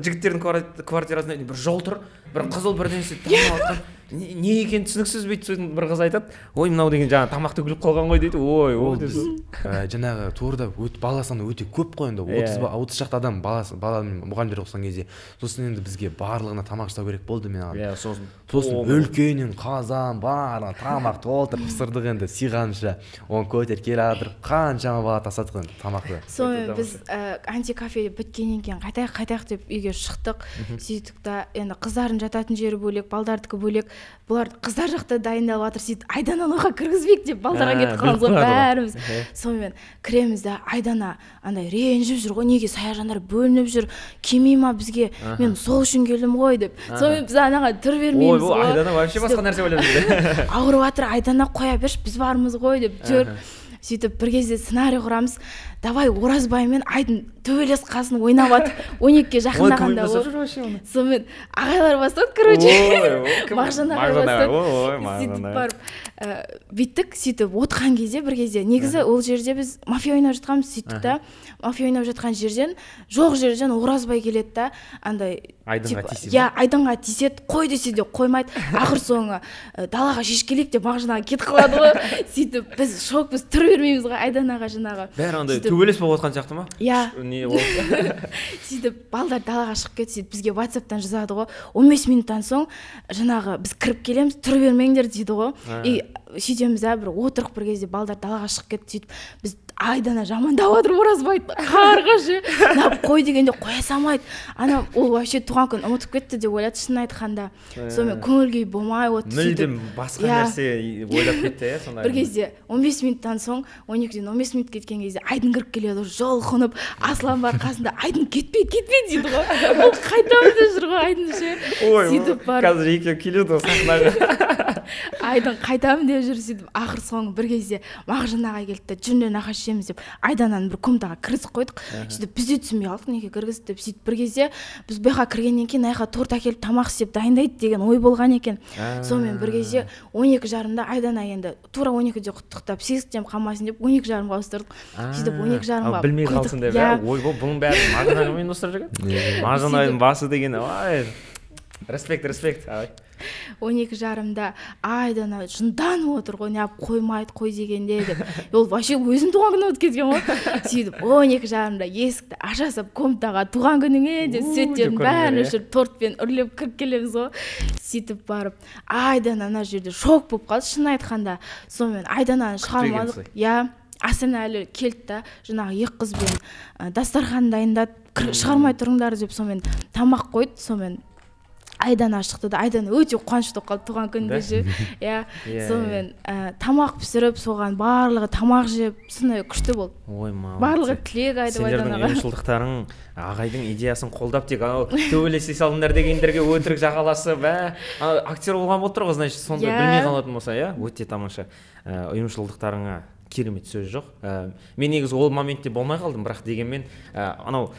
Speaker 1: жігіттердің квартирасына бір жол тұр, бір қызыл бірдеңесі тамақ атқан. Не екен түсініксіз бүйтіп сөйтіп бір қыз айтады, ой мынау деген жаңа тамақты күліп қалған ғой дейді. Ой, ол
Speaker 3: жаңағы турда бала саны өте көп қой, енді 30 шақты адам бала мен мұғалімдер оқыған кезде. Сосын енді бізге барлығына тамақ жасау керек болды мен ағам. Сосын үлкеннен қазан барлығына тамақ толтырып пісірдік енді сиғанша. Оны көтер келе жатыр, қаншама бала тасадық енді тамақты.
Speaker 2: Сонымен біз антикафе біткеннен кейін қайтайық деп үйге шықтық. Сөйттік та енді қыздардың жататын жері бөлек, балдардікі бөлек. Бұлар қыздар жақта дайындалып жатыр, сөйтіп Айдананы оған кіргізбейік деп балдарға кетіп қаламыз ғой бәріміз. Сонымен кіреміз де Айдана андай ренжіп жүр ғой, неге Саяжандар бөлініп жүр, келмей ма бізге, мен сол үшін келдім ғой деп. Сонымен біз анаға түр бермейміз ғой.
Speaker 1: Ой, Айдана вообще басқа нәрсе ойлап жүрді.
Speaker 2: Ауырып жатыр, Айдана қоя берші, біз бармыз ғой деп жүр. Сөйтіп бір кезде сценарий құрамыз, давай Оразбаймен Айдын төбелес қасын ойнап атып, 12-ге жақындағанда ол. Сонымен ағайлар бастады, короче. Мағжан ағай бастады. Сөйтіп барып биттік, сөйтіп отқан кезде бір кезде, негізі ол жерде біз мафия ойнап жатқанбыз, сөйттік та, мафия ойнап жатқан жерден, жоқ жерден Оразбай келеді да, андай Айдынға тиседі, қой десе де қоймайды, ақыр соңы далаға шешкелейік деп Мағжан ағай кетіп қалады ғой. Сөйтіп біз шокпыз, түр бермейміз ғой Айданаға жаңағы.
Speaker 1: Бәрі андай төбелес болып отқан сияқты ма?
Speaker 2: Сөйтіп балдар далаға шығып кетті, сөйтіп бізге WhatsApp-тан жазады ғой, 15 минуттан соң жаңағы біз кіріп келеміз, түр бермеңдер дейді ғой. Сөйтеміз бір отырық бір кезде балдар далаға шығып кетті, сөйтіп біз Айдана жамандап отыр Оразбайды, қарғашы, қой дегенде қоя салмайды. Ана ол вообще туған күн ұмытып кетті деп ойлады, шын айтқанда. Сонымен көңіл-күй болмай отыр.
Speaker 1: Мүлдем басқа нәрсе ойлап кетті, сондай.
Speaker 2: Бір кезде 15 минуттан соң, 12-ден 15 минут кеткен кезде Айдын кіріп келеді, жол қонып, Аслан бар қасында, Айдын кетпе дейді ғой. Ол қайтамын деп жүр ғой Айдын ше.
Speaker 1: Ой, қазір екеу келеді сахнаға.
Speaker 2: Айдын қайтамын деп жүр, сөйтіп ақыр соңы бір кезде Мағжан ағай келді, жүрден ағаш ішеміз деп Айдананы бір комнатаға кіргізіп қойдық. Сөйтіп біз де түсінбей қалдық, неге кіргізді деп. Сөйтіп бір кезде біз бұяққа кіргеннен кейін аяққа торт әкеліп тамақ істеп дайындайды деген ой болған екен. Сонымен бір кезде 12:30-да Айдана енді тура 12-де құттықтап, сезіктен қалмасын деп 12:30-ға ауыстырдық. Сөйтіп 12:30-ға
Speaker 1: білмей қалсын деп. Ой, бұның бәрі Мағжан ағаймен достар жүрген. Мағжан ағайдың басы деген, ой, респект.
Speaker 2: 12:30-да Айдана жынданып отыр ғой, неғып қоймайды қой дегенде деп. Ол вообще өзім туған күні өтіп кеткен ғой. Сөйтіп 12:30-да есікті аша сап комнатаға туған күніңе деп сөйттерін бәрін өшіріп тортпен үрлеп кіріп келеміз ғой. Сөйтіп барып Айдана ана жерде шок болып қалды, шын айтқанда. Сонымен Айдананы шығармадық. Асан әлі келді да, жаңағы екі қызбен дастархан дайындап шығармай тұрыңдар деп сонымен тамақ қойды. Сонымен Айдана шықты да, Айдана өте қуанышты болып қалды туған күнінде ше. Иә, сонымен тамақ пісіріп, соған барлығы тамақ жеп, сондай күшті болды.
Speaker 1: Ой, мама.
Speaker 2: Барлығы тілек айтып
Speaker 1: Сендердің
Speaker 2: Айданаға.
Speaker 1: ұйымшылдықтарың ағайдың идеясын қолдап тек төбелесе салыңдар дегендерге өтірік жағаласып, актер болған болып тұр ғой, значит, сонда білмей қалатын болса, иә, өте тамаша. Ұйымшылдықтарыңа керемет сөз жоқ. Мен негізі ол моментте болмай қалдым, бірақ дегенмен анау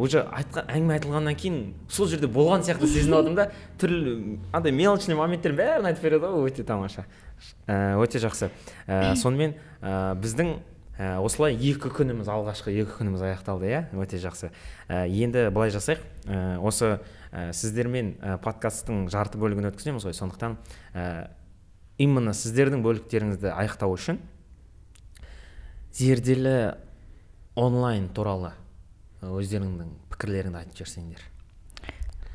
Speaker 1: уже әңгіме айтылғаннан кейін сол жерде болған сияқты сезініп алдым да, түрлі андай мелочный моменттер бәрін айтып береді ғой, өте тамаша. Өте жақсы. Сонымен біздің осылай алғашқы екі күніміз аяқталды, иә, өте жақсы. Енді былай жасайық, осы сіздермен подкасттың жарты бөлігін өткіземіз ғой, сондықтан именно сіздердің бөліктеріңізді аяқтау үшін зерделі онлайн туралы өздеріңнің пікірлеріңді айтып жіберсеңдер.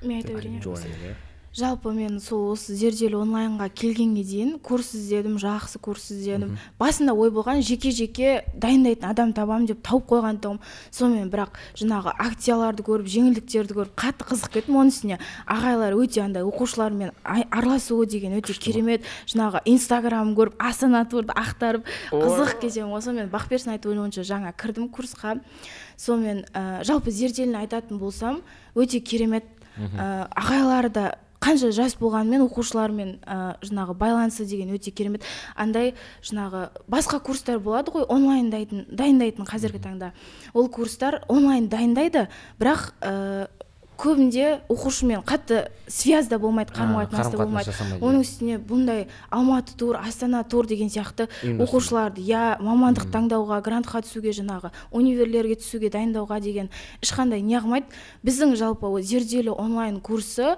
Speaker 2: Мен айта берейін. Жалпы мен сол осы зерделі онлайнға келгенге дейін курс іздедім, жақсы курс іздедім. Басында ой болған жеке-жеке дайындайтын адам табам деп тауып қойған тұғым. Сонымен бірақ жаңағы акцияларды көріп, жеңілдіктерді көріп қатты қызық кеттім. Оның үстіне ағайлар өте андай оқушылармен араласуы деген өте керемет. Жаңағы Инстаграм көріп, Астана турды ақтарып қызық кетемін. Сонымен Бақберсін айтып ойынша жаңа кірдім курсқа. Сонымен жалпы зерделіні айтатын болсам, өте керемет. Ағайлары да қанша жас болғанмен оқушылармен жаңағы байланысы деген өте керемет. Андай жаңағы басқа курстар болады ғой, онлайн дайындайтын қазіргі таңда. Ол курстар онлайн дайындайды, бірақ көбінде оқушымен қатты связда болмайды, қарым-қатынаста болмайды. Оның үстіне бұндай Алматы тур, Астана тур деген сияқты оқушыларды мамандық таңдауға, грантқа түсуге, жаңағы универлерге түсуге дайындауға деген ешқандай не қылмайды. Біздің жалпы зерделі онлайн курсы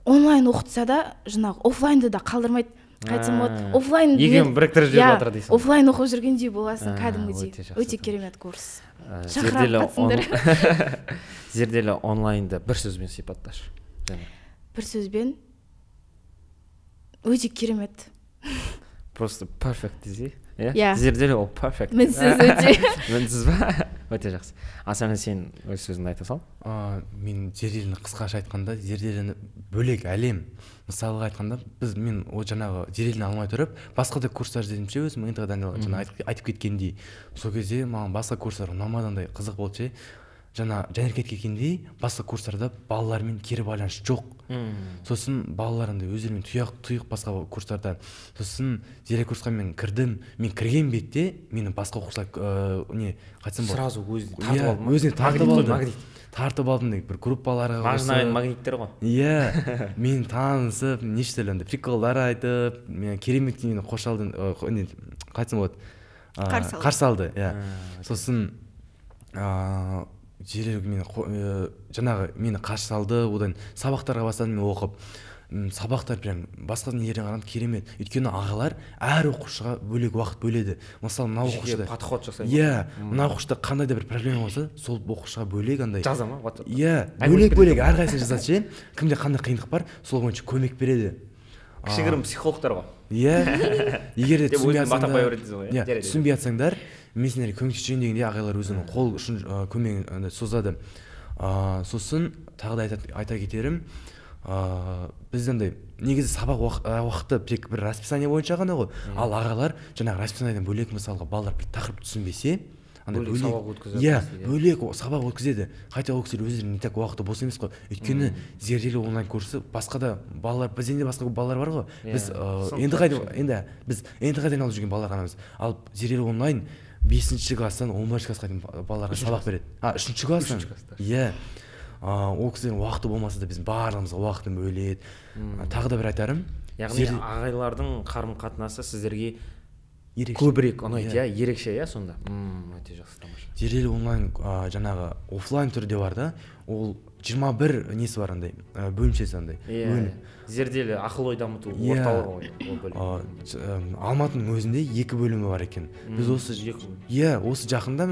Speaker 2: онлайн оқытса да, жаңағы офлайнды да қалдырмайды. Қайтсам болады, офлайн
Speaker 1: егем біріктіріп жүріп жатыр дейсің.
Speaker 2: Офлайн оқып жүргендей боласың кәдімгідей. Өте керемет курс.
Speaker 1: Зерделі онлайнды бір сөзбен сипатташы.
Speaker 2: Бір сөзбен өте керемет.
Speaker 1: Просто perfect десе.
Speaker 2: Иә.
Speaker 1: Зерделі ол perfect.
Speaker 2: Мінсіз өте.
Speaker 1: Мінсіз ба? Өте жақсы. Асана, сен өз сөзіңді айта сал.
Speaker 3: Мен зерделіні қысқаша айтқанда, зерделіні бөлек әлем. Мысалға айтқанда, мен о жаңағы зерделіні алмай тұрып, басқа да курстар іздедімше, өзім жаңа айтып кеткендей. Сол кезде маған басқа курстар ұнамадандай қызық болды ше. Жаңа Жанеркетке келгендей, басқа курстарда балалармен кері байланыс жоқ. Сосын балаларымды өздерімен тұйық басқа курстарда. Сосын зерделі курсқа мен кірдім. Мен кірген бетте менің басқа оқушылар қайтсам болады.
Speaker 1: Сразу өзіне
Speaker 3: тартып алдым деген бір группаларға
Speaker 1: мажнайын магниттер ғой.
Speaker 3: Иә, мен танысып, нештелі приколдар айтып, мен керемет мені қошалдың қайтсам болады. Қарсы алды. Сосын жаңағы мені қарсы алды, одан сабақтарға бастадым мен оқып. Сабақтар прям басқа нелерден қарағанда керемет. Өйткені ағалар әр оқушыға бөлек уақыт бөледі. Мысалы, мына оқушыда
Speaker 1: подход жасайды.
Speaker 3: Иә, мына оқушыда қандай да бір проблема болса, сол оқушыға бөлек андай.
Speaker 1: Жаза ма?
Speaker 3: Иә, бөлек әрқайсысы жазады ше. Кімде қандай қиындық бар, сол бойынша көмек береді.
Speaker 1: Кішігірім психологтар ғой.
Speaker 3: Иә, егер де түсінбей жатсаңдар, мен сендерге көмектесейін дегенде ағайлар өзінің қол ұшын көмегін созады. Сосын тағы да айта кетерім, біздің негізі сабақ уақыты тек бір расписание бойынша ғана ғой. Ал ағалар жаңағы расписаниеден бөлек, мысалға балалар бір тақырып түсінбесе,
Speaker 1: бөлек сабақ өткізеді.
Speaker 3: Иә, бөлек сабақ өткізеді. Қайта ол кісілер өздерінің не так уақыты бос емес қой. Өйткені зерделі онлайн курсы басқа да балалар, бізден де басқа балалар бар ғой. Біз енді қайдан алып жүрген балалар ғанамыз. Ал зерделі онлайн 5-ші класстан 11-ші классқа дейін балаларға сабақ береді. 3-ші класстан. Иә. Ол кісілердің уақыты болмаса да біздің барлығымызға уақытын бөледі. Тағы да бір айтарым.
Speaker 1: Яғни ағайлардың қарым-қатынасы сіздерге көбірек ұнайды, ерекше, сонда. Өте жақсы, тамаша.
Speaker 3: Зерделі онлайн жаңағы офлайн түрде бар да, ол 21 несі бар андай, бөлімшесі андай.
Speaker 1: Зерделі ақыл ой дамыту орталығы ғой.
Speaker 3: Алматының өзінде 2 бөлімі бар екен. Біз осы жақында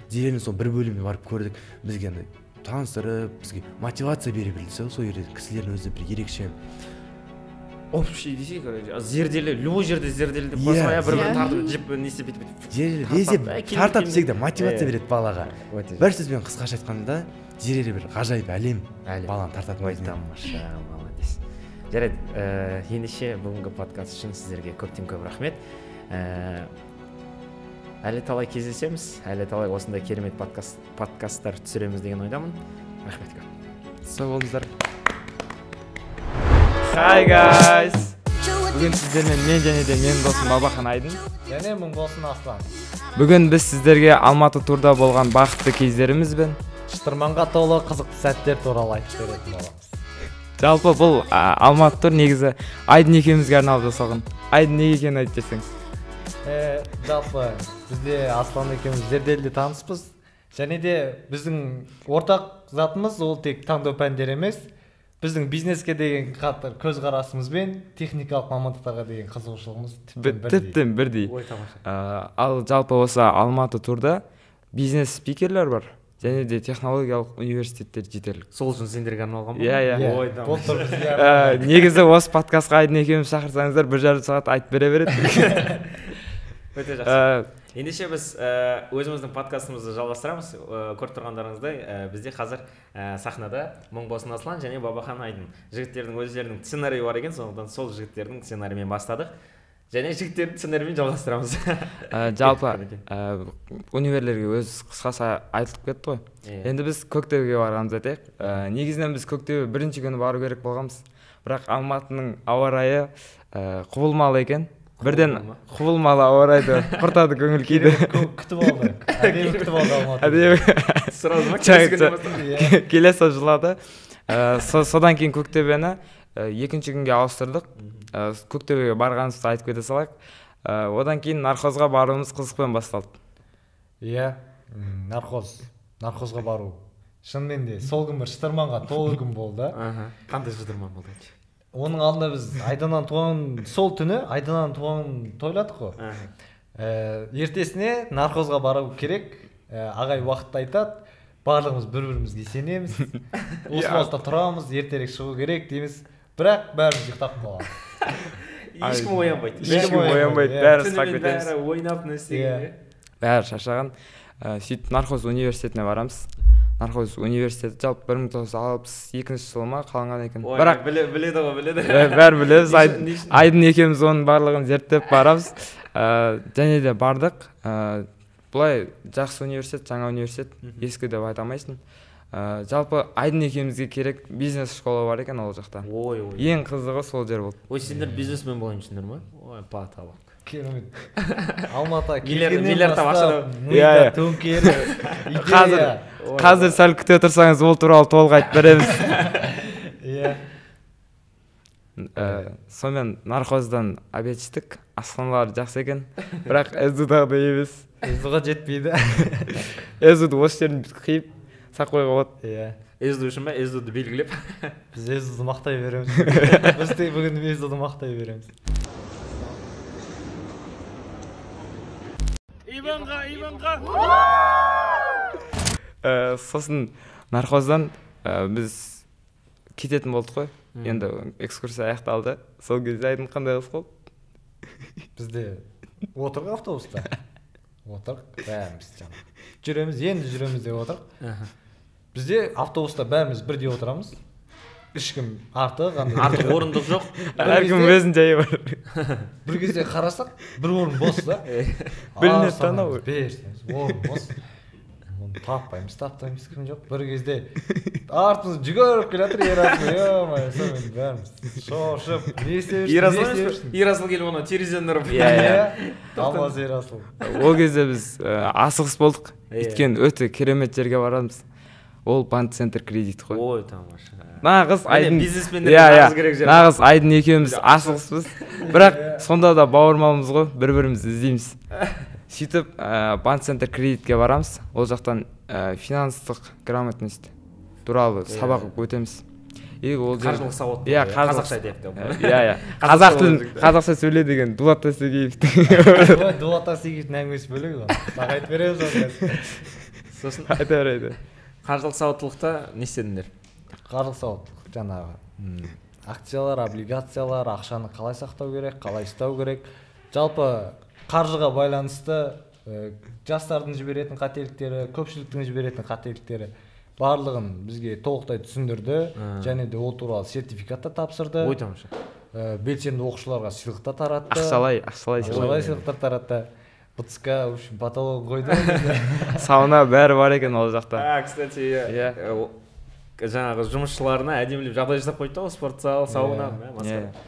Speaker 3: зерделінің сол бір бөліміне барып көрдік. Бізге андай таныстырып, бізге мотивация бере білді. Сол жерде кісілердің өзі бір ерекше.
Speaker 1: Общий десей, зерделі, любой жерде зерделі деп қосмая бір-бір тартып жеп несе бүйтіп.
Speaker 3: Зерделі тартап всегда мотивация береді балаға. Бір сөзбен қысқаша айтқанда, жері бір ғажайып әлем баланы тартатын.
Speaker 1: Ой, тамаша, молодец. Жарайды, ендеше бүгінгі подкаст үшін сіздерге көптен көп рахмет. Әлі талай кездесеміз, әлі талай осындай керемет подкасттар түсіреміз деген ойдамын. Рахмет көп.
Speaker 3: Сау болыңыздар.
Speaker 4: Hi guys. Бүгін сіздермен мен және де менің досым Бабахан Айдын
Speaker 5: және мың болсын Аслан.
Speaker 4: Бүгін біз сіздерге Алматы турда болған бақытты кездерімізбен
Speaker 5: Шытырманға толы қызықты сәттер туралы айтып беретін боламыз.
Speaker 4: Жалпы бұл Алматы тур негізі Айдын екеумізге арналып жасалған. Айдын неге екенін айтып берсеңіз.
Speaker 5: Жалпы бізде Аслан екеуміз зерделі таныспыз. Және де біздің ортақ затымыз ол тек таңдау пәндер емес. Біздің бизнеске деген қатар көзқарасымыз бен техникалық мамандықтарға деген қызығушылығымыз
Speaker 4: тіптен бірдей.
Speaker 5: Ой, тамаша.
Speaker 4: Ал жалпы осы Алматы турда бизнес спикерлер бар. Және де технологиялық университеттер жетерлік.
Speaker 1: Сол үшін сендерге арналған ба?
Speaker 4: Иә.
Speaker 1: Ой,
Speaker 5: Бұл
Speaker 1: тамаша.
Speaker 5: тұр бізге.
Speaker 4: Негізі осы подкастқа Айдын екеуміз шақырсаңыздар 1,5 сағат айтып бере береді.
Speaker 1: Өте жақсы. Ендеше біз өзіміздің подкастымызды жалғастырамыз. Көріп тұрғандарыңыздай, бізде қазір сахнада мың болсын Аслан және Бабахан Айдын. Жігіттердің өздерінің сценарийі бар екен, сондықтан сол жігіттердің сценарийімен бастадық. Және жігіттердің сценарийімен жалғастырамыз.
Speaker 4: Жалпы универлерге өз қысқасы айтылып кетті ғой. Енді біз Көктөбеге барғанымыз айтайық. Негізінен біз Көктөбе бірінші күні бару керек болғанбыз. Бірақ Алматының ауа райы құбылмалы екен. Бірден құбылмалы ауа райды құртады көңіл күйді.
Speaker 5: Күтіп алды. Әдемі күтіп алды Алматы.
Speaker 1: Сразу ма?
Speaker 4: Келесі жылады. Содан кейін Көктөбені екінші күнге ауыстырдық. Көктөбеге барғанымызды айтып кете салайық. Одан кейін нархозға баруымыз қызықпен басталды.
Speaker 5: Иә, нархозға бару. Шынымен де сол күн бір шытырманға толы күн болды.
Speaker 1: Қандай шытырман болды?
Speaker 5: Оның алдында біз Айданнан туған сол түні Айданнан туған тойладық қой. Ертесіне нархозға бару керек. Ағай уақытты айтады. Барлығымыз бір-бірімізге сенеміз. Осы уақытта тұрамыз, ертерек шығу керек дейміз. Бірақ бәріміз ұйықтап қаламыз.
Speaker 1: Ешкім оянбайды.
Speaker 4: Бәрі сақ кетеміз.
Speaker 1: Бәрі ойнап нәрсеге.
Speaker 4: Бәрі шаршаған. Сөйтіп нархоз университетіне барамыз. Нархоз университеті жалпы 1962 жылы ма қаланған екен.
Speaker 1: Бірақ біледі ғой, біледі.
Speaker 4: Бәрі білеміз. Айдын екеуміз оның барлығын зерттеп барамыз. Және де бардық. Бұлай жақсы университет, жаңа университет, ескі деп айта алмайсың. Жалпы Айдын екеумізге керек бизнес школа бар екен ол жақта. Ең қызығы сол жер болды.
Speaker 1: Ой, сендер бизнесмен болайын түсіндер ма? Ой, паталық.
Speaker 5: Керемет. Алматы
Speaker 1: миллиард
Speaker 5: бастап мида төңкері идея.
Speaker 4: Қазір сәл күте тұрсаңыз ол туралы толық айтып береміз.
Speaker 5: Иә.
Speaker 4: Сонымен нархоздан обед іштік. Асханалар жақсы екен. Бірақ СДУ-дағыдай емес.
Speaker 5: СДУ-ға жетпейді.
Speaker 4: СДУ осы жерін қиып сақ қойға болады.
Speaker 5: Иә.
Speaker 1: СДУ үшін ба? СДУ-ды белгілеп.
Speaker 5: Біз СДУ-ды мақтай береміз. Біз тек бүгін СДУ-ды мақтай береміз.
Speaker 4: Сосын нархоздан біз кететін болдық қой. Енді экскурсия аяқталды. Сол кезде Айдын қандай қыз болды?
Speaker 5: Бізде отырық автобуста. Отырық, бәріміз жүреміз, енді жүреміз деп отырық. Бізде автобуста бәріміз бірдей отырамыз. Ешкім артық
Speaker 1: орындық жоқ.
Speaker 4: Әркім өзінің жайы бар.
Speaker 5: Бір кезде қарасақ, бір орын бос да.
Speaker 4: Білінеді танау.
Speaker 5: Орын бос. Таппаймыз, кім жоқ. Бір кезде артымыз жүгіріп келатыр Ерасыл. Сонымен бәріміз шошып, не істеп
Speaker 1: Ерасыл келіп оны терезеден ұрып.
Speaker 5: Алмаз Ерасыл.
Speaker 4: Ол кезде біз асығыс болдық. Өйткені өте керемет жерге барамыз. Ол банк-центр кредит қой.
Speaker 1: Ой, тамаша.
Speaker 4: Нағыз Айдын
Speaker 1: бизнесмендерге керек жер.
Speaker 4: Нағыз Айдын екеуміз асығыспыз. Бірақ сонда да бауырмалымыз ғой, бір-бірімізді іздейміз. Сөйтіп банк-центр кредитке барамыз. Ол жақтан финанстық грамотность туралы сабақ өтеміз.
Speaker 1: Қаржылық сауат.
Speaker 4: Қазақша
Speaker 1: депті.
Speaker 4: Қазақ тілін қазақша сөйле деген Дулат Тасегиевтің.
Speaker 5: Дулат Тасегиевтің әңгімесі бөлек ол. Саған айтып береміз оны.
Speaker 1: Сосын
Speaker 4: айта береді.
Speaker 1: Қаржылық сауаттылықта не істедіңдер?
Speaker 5: Қаржылық сауаттылық жаңағы акциялар, облигациялар, ақшаны қалай сақтау керек, қалай ұстау керек. Жалпы қаржыға байланысты жастардың жіберетін қателіктері, көпшіліктің жіберетін қателіктері барлығын бізге толықтай түсіндірді және де ол туралы сертификат та тапсырды.
Speaker 1: Ой, тамаша.
Speaker 5: Белсенді оқушыларға сыйлықтар таратты.
Speaker 4: Ақшалай
Speaker 5: сыйлықтар таратты. БЦК, в общем, потолок қойды.
Speaker 4: Сауна бәрі бар екен ол жақта.
Speaker 1: Кстати, жаңағы жұмысшыларына әдемілеп жағдай жасап қойды да, спортзал, сауна,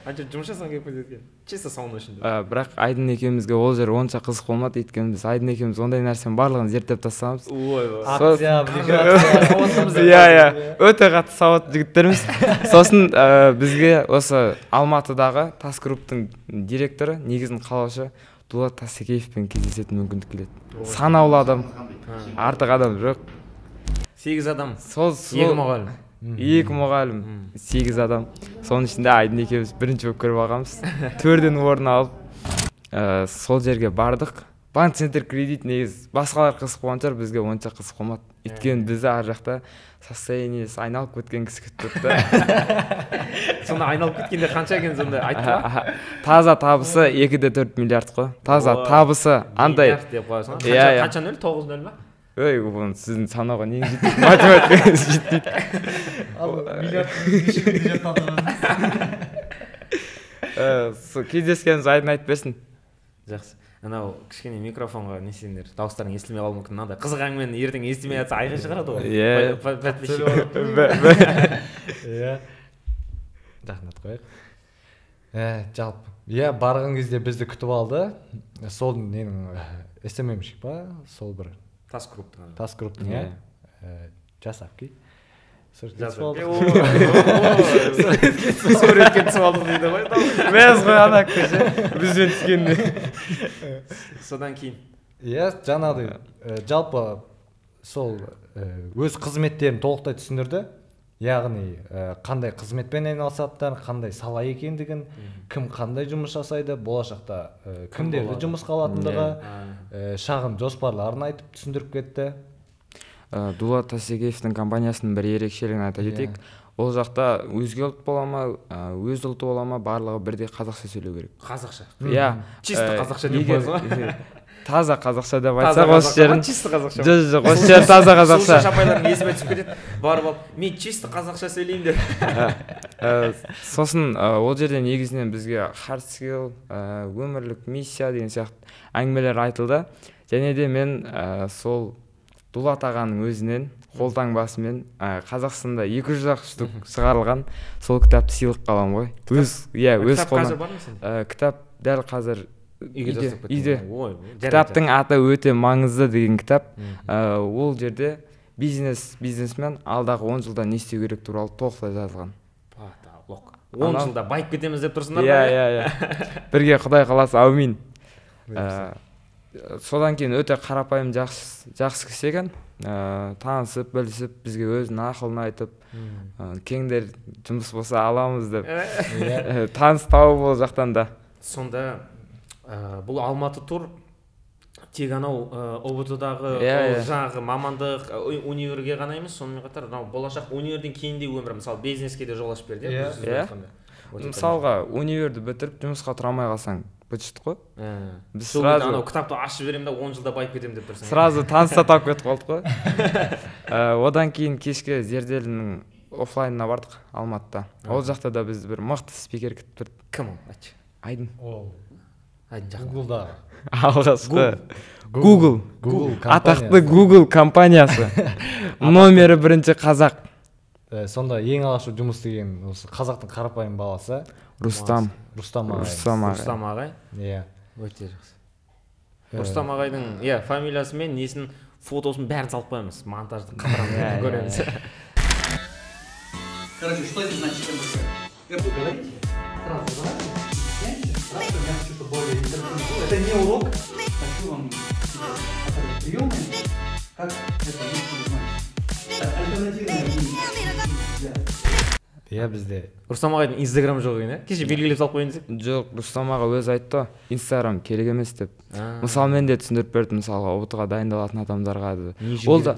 Speaker 1: анша жұмыс жасаған келіп қойды екен. Чисто сауна үшін.
Speaker 4: Бірақ Айдын екеумізге ол жер онша қызық болмады, өйткені біз Айдын екеуміз ондай нәрсенің барлығын зерттеп тастағанбыз.
Speaker 5: Акция, облигация.
Speaker 4: Өте қатты сауатты жігіттерміз. Сосын бізге осы Алматыдағы Тас Групптың директоры, негізін қалаушы Дулат Тасекеевпен кездесетін мүмкіндік келеді. Санаулы адам, артық адам жоқ.
Speaker 1: 8 адам.
Speaker 4: 2 мұғалім. 2 мұғалім, 8 адам. Соның ішінде Айдын екеуміз бірінші болып көріп алғанбыз. 4-ден орын алып, сол жерге бардық. Банк Центр кредит негіз басқалар қызық болған шығар, бізге онша қызық болмады. Өйткені бізді ар жақта состояниесі айналып кеткен кісі күтіп тұрды.
Speaker 1: Сонда айналып кеткенде қанша екен сонда айтты ма?
Speaker 4: Таза табысы 2-4 миллиард қой. Таза табысы андай.
Speaker 1: Миллиард деп қоясың. Қанша нөл? 9 нөл ма?
Speaker 4: Ой, оны сіздің санауға нең жетпейді, математикаңыз жетпейді.
Speaker 5: Ал миллиард
Speaker 4: кездескеніміз Айдын айтып берсін.
Speaker 1: Жақсы. Анау кішкене микрофонға не істеңдер, дауыстарың естілмей қалуы мүмкін. Мынандай қызық әңгімені ертең естімей жатса айқай шығарады ғой.
Speaker 5: Иә. Рахмет қояйық. Жалпы, барған кезде бізді күтіп алды. Сол ненің СММщик па? Сол бір Тас Групптың, жасапки. Суретке
Speaker 1: түсіп алдық дейді ғой.
Speaker 4: Мәз ғой ана көше, бізбен түскенде.
Speaker 1: Содан кейін.
Speaker 5: Жаңағыдай, жалпы сол өз қызметтерін толықтай түсіндірді. Яғни қандай қызметпен айналысатынын, қандай сала екендігін, кім қандай жұмыс жасайды, болашақта кімдерді жұмысқа алатындығы, шағын жоспарларын айтып түсіндіріп кетті.
Speaker 4: Дулат Тасекеевтің компаниясының бір ерекшелігін айта кетейік. Ол жақта өзге ұлт бола ма, өз ұлты бола ма, барлығы бірдей қазақша сөйлеу керек.
Speaker 1: Қазақша.
Speaker 4: Иә.
Speaker 1: Чисто қазақша деп қойсың ғой.
Speaker 4: Таза қазақша деп айтсақ осы жерін.
Speaker 1: Чисто қазақша.
Speaker 4: Жоқ, осы жер таза қазақша.
Speaker 1: Сол шапайлардың есіме түсіп кетеді. Барып алып, мен чисто қазақша сөйлеймін деп.
Speaker 4: Сосын ол жерде негізінен бізге hard skill, өмірлік миссия деген сияқты әңгімелер айтылды. Және де мен сол Дулат ағаның өзінен қолтаңбасымен Қазақстанда 200 штук шығарылған сол кітапты сыйлыққа аламын ғой. Өз қолынан. Кітап дәл қазір үйде. Кітаптың аты өте маңызды деген кітап. Ол жерде бизнесмен алдағы 10 жылда не істеу керек туралы толықтай жазылған.
Speaker 1: 10 жылда байып кетеміз деп тұрсыңдар ма?
Speaker 4: Иә. Бірге Құдай қаласа, әумин. Содан кейін өте қарапайым жақсы кісі екен. Танысып, білісіп, бізге өзінің ақылын айтып, кеңдер жұмыс болса аламыз деп. Таныс тауып ол жақтан да.
Speaker 1: Сонда бұл Алматы тур тек анау ОБТ-дағы жаңағы мамандық универге ғана емес, сонымен қатар болашақ универден кейін де өмір, мысалы бизнеске де жол ашып берді.
Speaker 4: Мысалға универді бітіріп жұмысқа тұра алмай қалсаң бітішті ғой.
Speaker 1: Біз сразу анау кітапты ашып беремін да 10 жылда байып кетемін деп тұрсың.
Speaker 4: Сразу таныста тауып кетіп қалдық қой. Одан кейін кешке Зерделінің офлайнына бардық Алматыда. Ол жақта да біз бір мықты спикер күтіп тұрды.
Speaker 1: Кім ол? Айтшы.
Speaker 4: Айдын.
Speaker 5: Гуглда.
Speaker 4: Алғашқы Google. Атақты Google компаниясы. Номері 1 қазақ.
Speaker 5: Сонда ең алғашқы жұмыс деген осы қазақтың қарапайым баласы
Speaker 4: Рустам
Speaker 1: ағай.
Speaker 5: Иә.
Speaker 1: Өте жақсы. Рустам ағайдың фамилиясы мен несін фотосын бәрін салып қоямыз. Монтажды қатырамыз, көреміз.
Speaker 6: Короче, что это значит? Вы говорите, сразу задачу, я что-то более интерпретирую. Это не урок. Хочу вам приемы, как это значит. Альтернативная
Speaker 5: бізде.
Speaker 1: Рустам ағайдың Instagram жоқ екен, кеше белгілеп салып қойын десек?
Speaker 4: Жоқ, Рустам аға өзі айтты, Instagram керек емес деп. Мысалы мен де түсіндіріп бердім, мысалға ұбт-ға дайындалатын адамдарға. Ол да,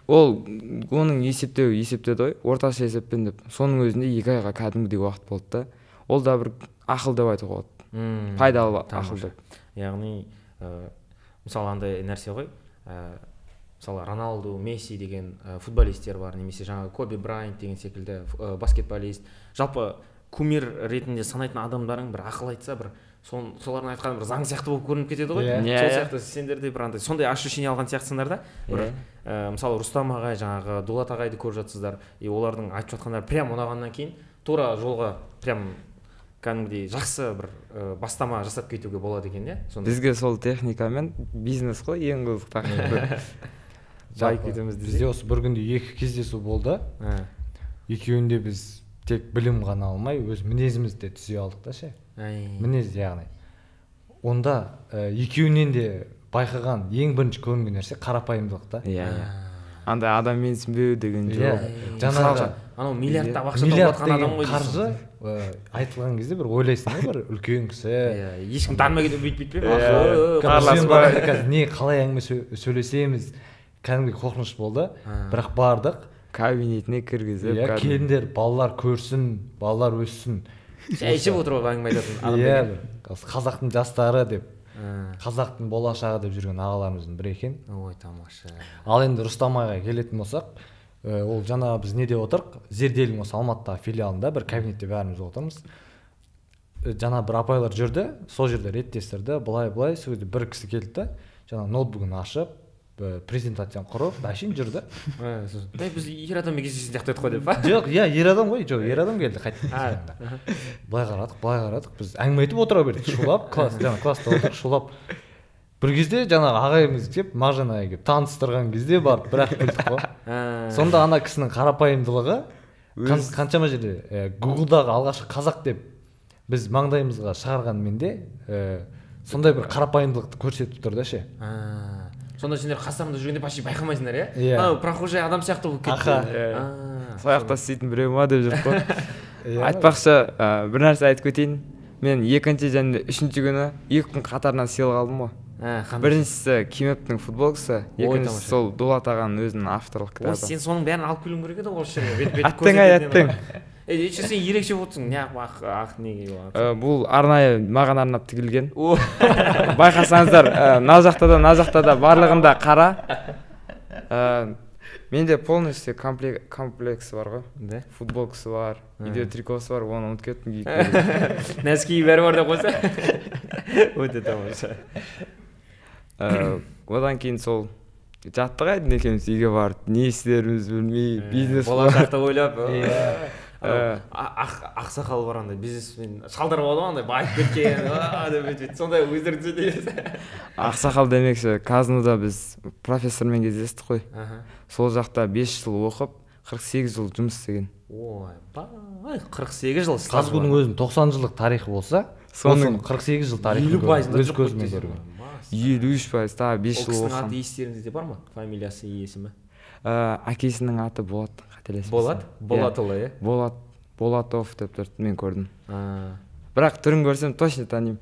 Speaker 4: ол оның есептеді ғой, орташа есеппен деп. Соның өзінде 2 айға кәдімгідей уақыт болды да. Ол да бір ақыл деп айтуға болады. Пайдалы ақыл деп.
Speaker 1: Яғни, мысалы андай нәрсе ғой, мысалы Роналду, Месси деген футболисттер бар, немесе жаңағы Коби Брайант деген секілді баскетболист. Жалпы кумир ретінде санайтын адамдарың бір ақыл айтса, бір солардың айтқаны бір заң сияқты болып көрініп кетеді ғой. Сол сияқты сендерде бір андай сондай ощущение алған сияқтысыңдар да. Мысалы Рустам ағай, жаңағы Дулат ағайды көріп жатсыздар, олардың айтып жатқандары прям ұнағаннан кейін тура жолға прям кәдімгідей жақсы бір бастама жасап кетуге болады екен, иә?
Speaker 4: Бізге сол техника мен бизнес қой ең қызық тақырып. Жай кетеміз.
Speaker 5: Бізде осы бір күнде 2 кездесу болды. Екеуінде біз тек білім ғана алмай, өз мінезімізді де түзей алдық та ше. Мінез яғни. Онда екеуінен де байқаған ең бірінші көрінген нәрсе қарапайымдылық та.
Speaker 4: Андай адам менсінбеу деген жоқ.
Speaker 5: Жаңағы
Speaker 1: анау миллиардтап ақша тауып жатқан адам ғой.
Speaker 5: Қаржы айтылған кезде бір ойлайсың, бір үлкен кісі.
Speaker 1: Ешкім танымай кетіп бүйтпей.
Speaker 5: Не қалай әңгіме сөйлесеміз, кәдімгі қорқыныш болды. Бірақ бардық.
Speaker 4: Кабинетіне кіргізіп,
Speaker 5: келіндер, балалар көрсін, балалар өссін.
Speaker 1: Шай ішіп отырып әңгіме айтатын адам.
Speaker 5: Қазақтың жастары деп, қазақтың болашағы деп жүрген ағаларымыздың бірі екен.
Speaker 1: Ой, тамаша.
Speaker 5: Ал енді Рустам ағайға келетін болсақ, ол жаңа біз неде отырық, Зерделдің осы Алматыдағы филиалында бір кабинетте бәріміз отырмыз. Жаңа бір апайлар жүрді, сол жерде реттестірді, былай, сол жерде бір кісі келді да, жаңа ноутбугын ашып, презентацияны құрып, әшейін жүрді.
Speaker 1: Біз ер адаммен кездесетін сияқты едік қой деп па?
Speaker 5: Жоқ, ер адам ғой, жоқ, ер адам келді қайтты. Былай қарадық, біз әңгіме айтып отыра бердік, шулап, класста отырдық, шулап. Бір кезде жаңағы ағайымыз келіп, Мағжан ағай келіп таныстырған кезде барып бір-ақ білдік қой. Сонда ана кісінің қарапайымдылығы қаншама жерде Гуглдағы алғашқы қазақ деп біз маңдайымызға шығарғанмен де сондай бір қарапайымдылықты көрсетіп тұр да ше.
Speaker 1: Сонда сендер қастарында жүргенде почти байқамайсыңдар, иә? Прохожий адам сияқты болып кетті.
Speaker 4: Сояқта істейтін біреу ма деп жүріп қой. Айтпақшы, бір нәрсе айтып кетейін. Мен 2-ші және 3-ші күні 2 күн қатарынан сыйлық алдым ғой. Біріншісі Кимептің футболкасы, екіншісі сол Дулат ағаның өзінің авторлық кітабы.
Speaker 1: Сен соның бәрін алып келуің керек еді ғой осы жерге.
Speaker 4: Аттың.
Speaker 1: Сен ерекше отырсың, неғып ақ неге болады?
Speaker 4: Бұл арнайы маған арнап тігілген. Байқасаңыздар, мына жақта да барлығында қара. Менде полностью комплексы бар ғой. Футболкасы бар, видеотрикосы бар, оны ұмытып кеттім.
Speaker 1: Нәскиі бәрі бар деп қойса. Өте тамаша.
Speaker 4: Одан кейін сол жаттық айдын екеуміз үйге барып, не істеріміз білмей, бизнес
Speaker 1: болашақты ойлап. Ақсақал бар андай бизнесмен шалдар болады андай байып кеткен деп өйтеді, сондай өздері түзетеді.
Speaker 4: Ақсақал демекші, казнуда біз профессормен кездестік қой. Сол жақта 5 жыл оқып 48 жыл жұмыс істеген.
Speaker 1: Ой, 48 жыл.
Speaker 5: Казгудың өзінің 90 жылдық тарихы болса, соның 48 жыл тарихы өз көзімен көрген.
Speaker 4: 53%, тағы 5 жыл оқыған.
Speaker 1: Ол кісінің аты естеріңізде бар ма? Фамилиясы, есімі?
Speaker 4: Әкесінің аты Болат, қателеспесем.
Speaker 1: Болатұлы, е?
Speaker 4: Болатов деп тұрды, мен көрдім. Бірақ түрін көрсем точно танимын.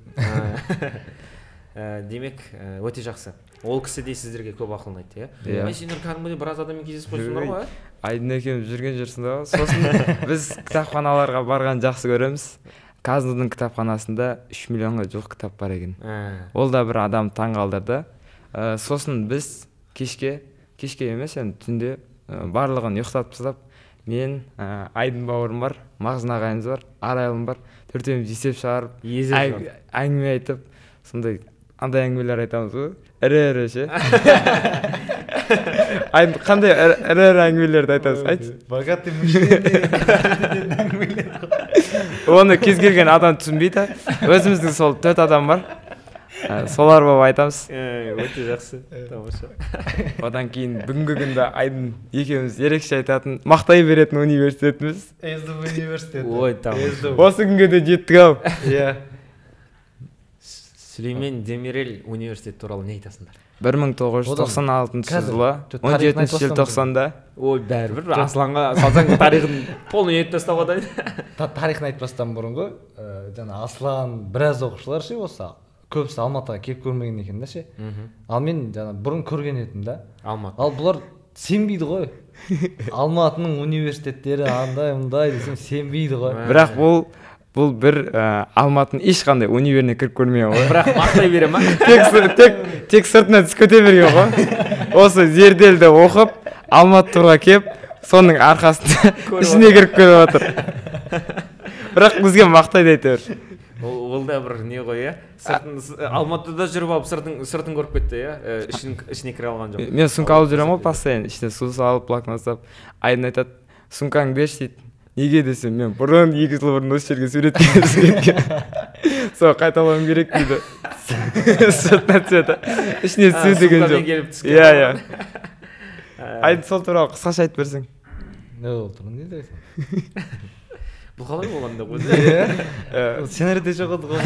Speaker 1: Демек, өте жақсы. Ол кісі де сіздерге көп ақылын айтты, иә? Сендер кәдімгідей біраз адаммен кездесіп қойсыңдар ғой?
Speaker 4: Айдын екеуміз жүрген жүрсіңдер ғой. Сосын біз кітапханаларға барған жақсы көреміз. Казнудың кітапханасында 3 миллионға жоқ кітап бар екен. Ол да бір адам таң қалдырды. Сосын біз кешке емес, түнде барлығын ұйықтатып тастап, мен, Айдын бауырым бар, Мағжан ағайымыз бар, Арайлым бар, төртеуміз есеп шығарып, әңгіме айтып, сондай андай әңгімелер айтамыз ғой, ірі ше. Қандай ірі әңгімелерді айтамыз, айтшы.
Speaker 5: Богатый мужчина.
Speaker 4: Оны кез келген адам түсінбейді. Өзіміздің сол 4 адам бар. Солар болып айтамыз.
Speaker 1: Өте жақсы. Тамаша.
Speaker 4: Одан кейін бүгінгі күнде Айдын екеуміз ерекше айтатын, мақтай беретін университетіміз.
Speaker 5: СДУ университеті.
Speaker 1: Ой, тамаша.
Speaker 4: Осы күнге де жеттік ау.
Speaker 1: Сүлеймен Демирел университет туралы не айтасыңдар?
Speaker 4: 1996 жылы 17 желтоқсанда.
Speaker 1: Ой, бәрібір Асланға салсаң тарихын полный етіп тастауға дайын.
Speaker 5: Тарихын айтпастан бұрынғы жаңа Аслан біраз оқушылар ше осы көбісі Алматыға келіп көрмеген екен да ше. Ал мен жаңа бұрын көрген едім да.
Speaker 1: Алматы.
Speaker 5: Ал бұлар сенбейді ғой. Алматының университеттері андай десем сенбейді ғой.
Speaker 4: Бірақ бұл бұл бір Алматының ешқандай универіне кіріп көрмеген ғой.
Speaker 1: Бірақ мақтай бере ма?
Speaker 4: Тек сыртына түсіп кете берген ғой. Осы зерделді оқып, Алматы турға кеп, соның арқасында ішіне кіріп көріп отыр. Бірақ бізге мақтайды әйтеуір.
Speaker 1: Ол да бір не ғой, иә? Алматыда жүріп алып сыртын көріп кетті, иә? Ішіне кіре алған жоқ.
Speaker 4: Мен сумка алып жүремін ғой постоянно, ішіне су салып, блокнот салып. Айдын айтады, сумкаңды берші дейді. Неге десем, мен бұрын 2 жыл бұрын осы жерге суретке. Сол қайталауым керек дейді. Сыртына түседі. Ішіне су деген жоқ. Иә. Айдын сол туралы қысқаша айтып берсең.
Speaker 5: Не болды, не дейсің?
Speaker 1: Бұл қалай болғанда ғой?
Speaker 5: Сценарийде жоқ еді ғой.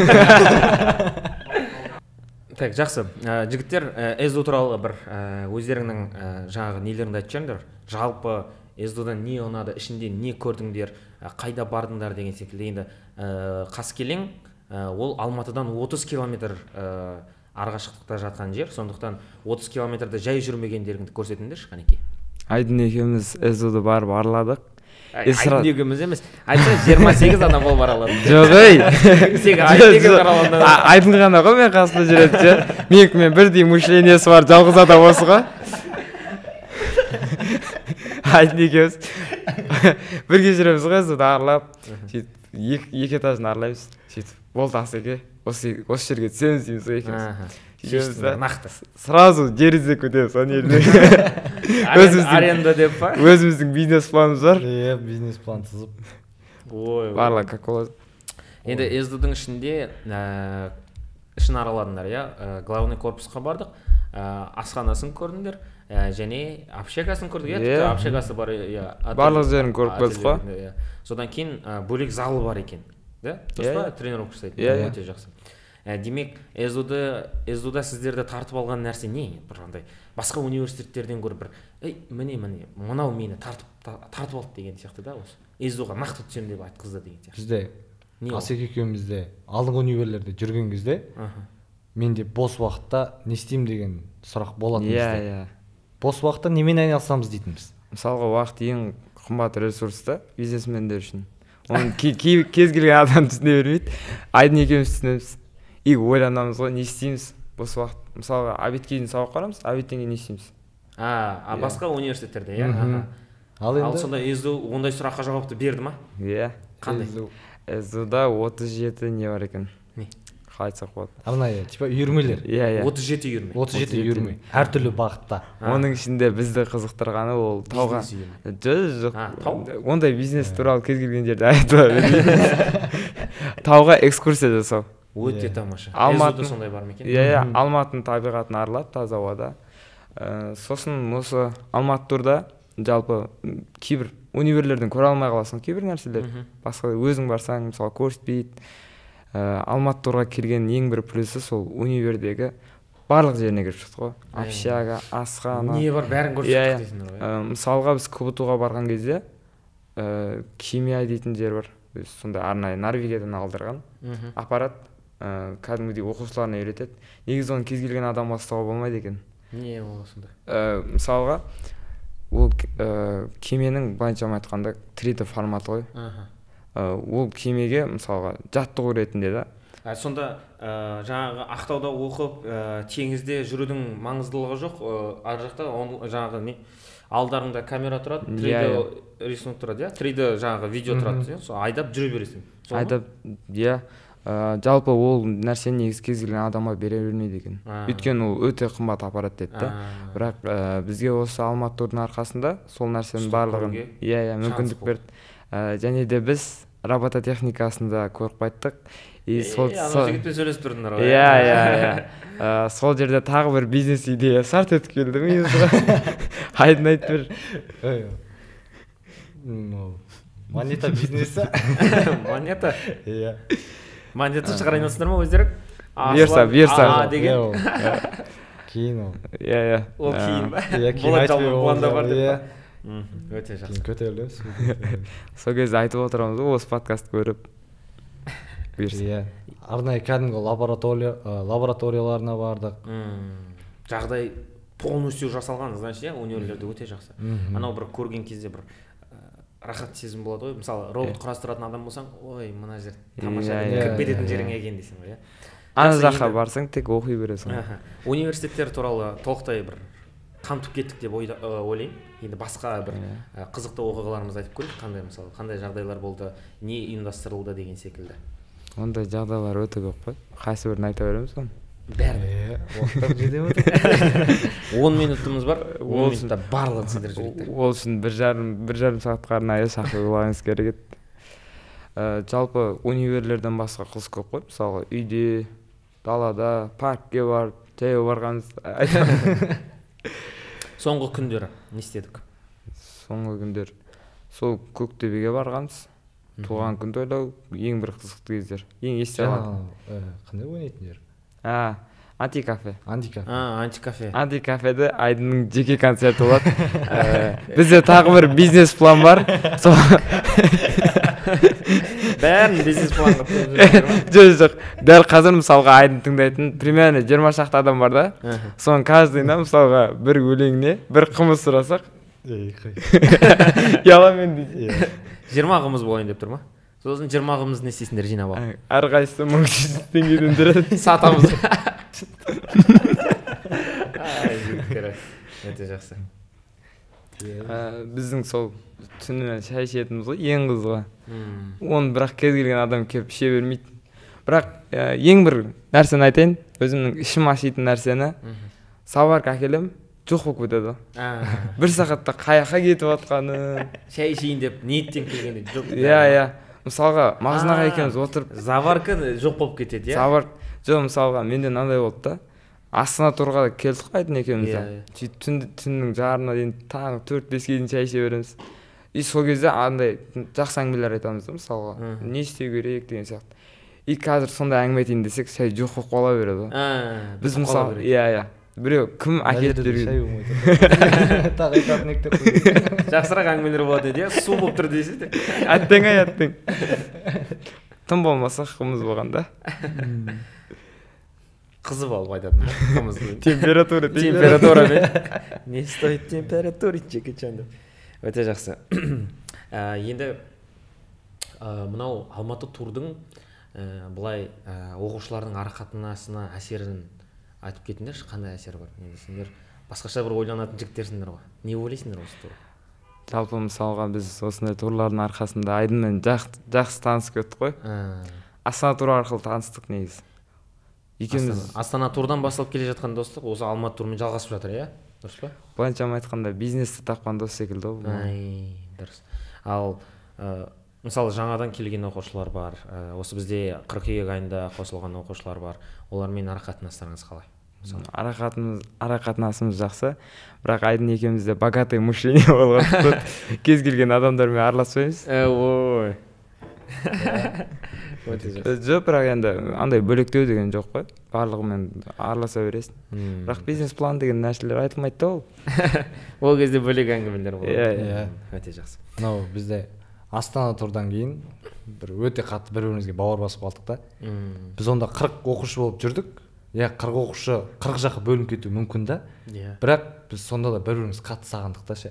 Speaker 1: Так, жақсы. Жігіттер, СДУ туралы бір өздеріңнің жаңағы нелеріңді айтып жіберіңдер. Жалпы СДУдан не ұнады, ішінде не көрдіңдер, қайда бардыңдар деген секілді. Енді Қаскелең ол Алматыдан 30 километр арғашықтықта жатқан жер. Сондықтан 30 километрді жай жүрмегендеріңді көрсетіңдерші, қанекей.
Speaker 4: Айдын екеуміз СДУды барып арладық.
Speaker 1: Айдын екеуміз емес. Айтса 28 адам болып аралады.
Speaker 4: Жоқ Айдын ғана ғой мен қасында жүреді. Менікімен бірдей мышлениясы бар жалғыз адам осы ғой. Айдын екеуміз бірге жүреміз ғой, СДУды аралап, екі этажын аралаймыз. Сөйтіп, болды Асеке, осы жерге түсеміз дейміз ғой екеуміз.
Speaker 1: Нақты.
Speaker 4: Сразу жер іздеп кетеміз ана жерде.
Speaker 1: Аренда деп па?
Speaker 4: Өзіміздің бизнес планымыз бар.
Speaker 5: Иә, бизнес план сызып.
Speaker 4: Барлығы как болады.
Speaker 1: Енді СДУ-дың ішінде ішін араладыңдар, иә? Главный корпусқа бардық, асханасын көрдіңдер, және общагасын көрдік, иә? Общагасы бар, иә.
Speaker 4: Барлық жерін көріп көрдік қой.
Speaker 1: Содан кейін бөлек залы бар екен, да? Дұрыс па? Тренировка жасайтын, өте жақсы. Демек, СДУ-да сіздерді тартып алған нәрсе не? Бір басқа университеттерден көріп бір, міне, мынау мені тартып алды деген сияқты да осы. СДУ-ға нақты түсем деп айтқызды деген сияқты.
Speaker 5: Бізде Асеке екеумізде алдыңғы универлерде жүрген кезде менде бос уақытта не істеймін деген сұрақ болатын бізде.
Speaker 4: Иә.
Speaker 5: Бос уақытта немен айналысамыз дейтінбіз.
Speaker 4: Мысалға уақыт ең қымбат ресурс та бизнесмендер үшін. Оны кез келген адам түсіне бермейді. Айдын екеуміз түсінеміз. И ойланамыз ғой, не істейміз бос уақыт. Мысалға обедке дейін сабақ қарамыз, обедтен кейін не істейміз.
Speaker 1: Басқа университеттерде, иә? Ал сонда СДУ ондай сұраққа жауапты берді ма?
Speaker 4: Иә.
Speaker 1: Қандай?
Speaker 4: СДУ-да 37 не бар екен. Не? Қалай айтсақ болады?
Speaker 5: Арнайы, типа үйірмелер.
Speaker 4: Иә.
Speaker 1: 37 үйірме.
Speaker 5: 37 үйірме. Әртүрлі бағытта.
Speaker 4: Оның ішінде бізді қызықтырғаны ол тауға. Жоқ. Ондай бизнес туралы кез келген жерде айтыла бермейді. Тауға экскурсия жасау.
Speaker 1: Өте тамаша.
Speaker 4: Алматыда
Speaker 1: сондай бар ма екен?
Speaker 4: Иә, Алматының табиғатын аралап, таза ауада. Сосын осы Алматы турда жалпы кейбір универлерден көре алмай қаласың, кейбір нәрселер. Басқа өзің барсаң, мысалы, көрсетпейді. Алматы турға келген ең бір плюсы сол универдегі барлық жеріне кіріп шықты ғой. Общага, асхана.
Speaker 1: Не бар, бәрін көріп шықтық дейсіңдер ғой.
Speaker 4: Мысалға біз КБТУ-ға барған кезде химия дейтін жер бар. Сондай арнайы Норвегиядан алдырған аппарат. Кәдімгідей оқушыларына үйретеді. Негізі оны кез келген адамға ұстауға болмайды екен.
Speaker 1: Не ол сонда?
Speaker 4: Мысалға ол кеменің былайша айтқанда 3D форматы ғой. Ол кемеге мысалға жаттығу ретінде да.
Speaker 1: Сонда жаңағы Ақтауда оқып, теңізде жүрудің маңыздылығы жоқ. Ар жақта жаңағы не? Алдарыңда камера тұрады, 3D рисунок тұрады, 3D жаңағы видео тұрады, сол айдап жүре бересің.
Speaker 4: Айдап, иә. Жалпы ол нәрсені негіз кез келген адамға бере бермейді екен. Өйткені ол өте қымбат аппарат деді. Бірақ бізге осы Алматы турдың арқасында сол нәрсенің барлығын мүмкіндік берді. Және де біз робототехникасында көріп қайттық.
Speaker 1: Ана жігітпен сөйлесіп тұрдыңдар ғой.
Speaker 4: Иә. Сол жерде тағы бір бизнес идея сарт етіп келді миымызға. Айдын айтып бер.
Speaker 5: Монета бизнесі.
Speaker 1: Монета?
Speaker 5: Иә.
Speaker 1: Монета шығарайынсыңдар ма өздері?
Speaker 4: Бұйырса.
Speaker 1: Деген.
Speaker 5: Кейін ол.
Speaker 4: Иә.
Speaker 1: Ол кейін ба?
Speaker 5: Кейін айтып
Speaker 1: планда бар деп
Speaker 5: иә.
Speaker 1: Өте жақсы.
Speaker 5: Көтерілеміз.
Speaker 4: Сол кезде айтып отырамыз ғой, осы подкаст көріп.
Speaker 5: Иә. Арнайы кәдімгі лабораторияларына бардық.
Speaker 1: Жағдай полностью жасалған, значит, универлерде өте жақсы. Анау бір көрген кезде бір рахат сезім болады ғой. Мысалы робот құрастыратын адам болсаң, ой мына жер тамаша кіріп кететін жерің екен дейсің ғой.
Speaker 4: ана жаққа барсаң тек оқи бересің.
Speaker 1: Университеттер туралы толықтай бір қамтып кеттік деп ойлаймын. Енді басқа бір қызықты оқиғаларымызды айтып көрейік, қандай мысалы қандай жағдайлар болды, не ұйымдастырылды деген секілді.
Speaker 4: Ондай жағдайлар өте көп қой. Қайсы бірін айта береміз ғой.
Speaker 1: Бәрі
Speaker 5: уақыттар жетіп отыр.
Speaker 1: 10 минутымыз бар. 10 минутта барлығын сендер жүрейік.
Speaker 4: Ол үшін бір жарым сағатқа арнайы шақыруларыңыз керек еді. Жалпы универлерден басқа қыз көп қой. Мысалы үйде, далада, паркке барып, жаяу барғанбыз.
Speaker 1: Соңғы күндері не істедік?
Speaker 4: Соңғы күндер сол Көктөбеге барғанбыз. Туған күн тойлау ең бір қызықты кездер. Ең есте қалған.
Speaker 5: Қандай ойнайтын жер?
Speaker 4: Антикафе.
Speaker 1: Антикафе.
Speaker 4: Антикафеде Айдынның жеке концерті болады. Бізде тағы бір бизнес план бар.
Speaker 1: Бәрін бизнес планға
Speaker 4: жоқ. Дәл қазір мысалға Айдын тыңдайтын примерно 20 шақты адам бар да. Соның каждыйына мысалға бір өлеңіне бір қымыз сұрасақ. Яламен дейді.
Speaker 1: 20 қымыз болайын деп тұр ма? Сосын 20 қымыз не істейсіңдер жинап алып?
Speaker 4: Әрқайсысы 1500 теңгеден тұрады.
Speaker 1: Сатамыз. Өте жақсы.
Speaker 4: Біздің сол түнімен шай ішетініміз ғой, ең қызығы. Оны бірақ кез келген адам келіп іше бермейді. Бірақ ең бір нәрсені айтайын, өзімнің ішім ашитын нәрсені сабарка әкелем, жоқ болып кетеді. Бір сағатта қаяққа кетіп жатқаны.
Speaker 1: Шай ішейін деп ниеттен келгенде жоқ.
Speaker 4: Иә. Мысалға мағжанаға екеуміз отырып,
Speaker 1: заварка жоқ болып кетеді, иә?
Speaker 4: Жоқ, мысалға менде мынандай болды да. Астана турға келдік қой Айдын екеуміз. Сөйтіп түннің жарына дейін таңғы 4-5-ге дейін шай іше береміз. И сол кезде андай жақсы әңгімелер айтамыз да, мысалға. Не істеу керек деген сияқты. И қазір сондай әңгіме айтайын десек, шай жоқ болып қала береді. Біз мысалы, иә. Біреу кім әкеліп берген?
Speaker 5: Тағы айтатын ектеп қойды.
Speaker 1: Жақсырақ әңгімелер болады еді, су болып тұр дейсіз.
Speaker 4: Әттең. Тым болмаса қымыз болғанда.
Speaker 1: Қызып алып айтатын қымызды.
Speaker 4: Температурамен.
Speaker 1: Не стоит температура, чекечан деп. Өте жақсы. Енді мынау Алматы турдың бұлай оқушылардың арақатынасына әсерін айтып кетіңдерші, қандай әсер бар? Сендер басқаша бір ойланатын жігіттерсіңдер ғой. Не ойлайсыңдар осы тур?
Speaker 4: Жалпы мысалға біз осындай турлардың арқасында Айдынмен жақсы танысып кеттік қой. Астана туры арқылы таныстық негізі.
Speaker 1: Астана турдан басталып келе жатқан достық осы Алматы турмен жалғасып жатыр, иә? Дұрыс па?
Speaker 4: Былайша айтқанда бизнесті тапқан дос секілді ғой.
Speaker 1: Дұрыс. Ал мысалы жаңадан келген оқушылар бар. Осы бізде қыркүйек айында қосылған оқушылар бар. Олармен арақатынастарыңыз қалай?
Speaker 4: Арақатынасымыз жақсы. Бірақ Айдын екеумізде богатый мышление болған. Кез келген адамдармен араласпаймыз.
Speaker 1: Ой.
Speaker 4: Жоқ, бірақ енді андай бөлектеу деген жоқ қой. Барлығымен араласа бересің. Бірақ бизнес план деген нәрселер айтылмайды да ол.
Speaker 1: Ол кезде бөлек әңгімелер болады.
Speaker 4: Иә.
Speaker 1: Өте жақсы.
Speaker 5: Мынау бізде Астана турдан кейін бір өте қатты бір-бірімізге бауыр басып қалдық та. Біз онда 40 оқушы болып жүрдік. Иә, 40 оқушы 40 жаққа бөлініп кетуі мүмкін да. Бірақ біз сонда да бір-біріміз қатты сағындық та ше.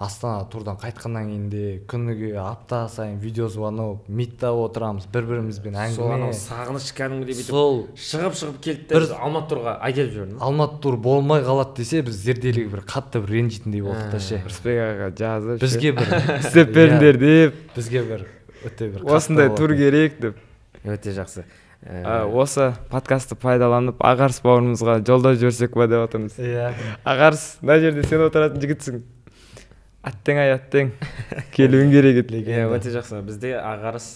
Speaker 5: Астана турдан қайтқаннан кейін де күніге апта сайын видео звонок, митта отырамыз, бір-бірімізбен әңгіме.
Speaker 1: Сағыныш кәдімгідей бүйтіп шығып келді де Алматы турға айдап жіберді.
Speaker 5: Алматы тур болмай қалады десе, біз зерделігі бір қатты бір ренжитіндей болдық та ше.
Speaker 4: Рысбек аға жазып,
Speaker 5: бізге бір
Speaker 4: істеп беріңдер деп,
Speaker 5: бізге бір өте бір
Speaker 4: осындай тур керек деп.
Speaker 1: Өте жақсы.
Speaker 4: Осы подкастты пайдаланып Ағарыс бауырымызға жолдау жіберсек ба деп отырмыз.
Speaker 5: Иә.
Speaker 4: Ағарыс, мына жерде сен отыратын жігітсің. Аттең келуің керек еді.
Speaker 1: Өте жақсы. Бізде Ағарыс,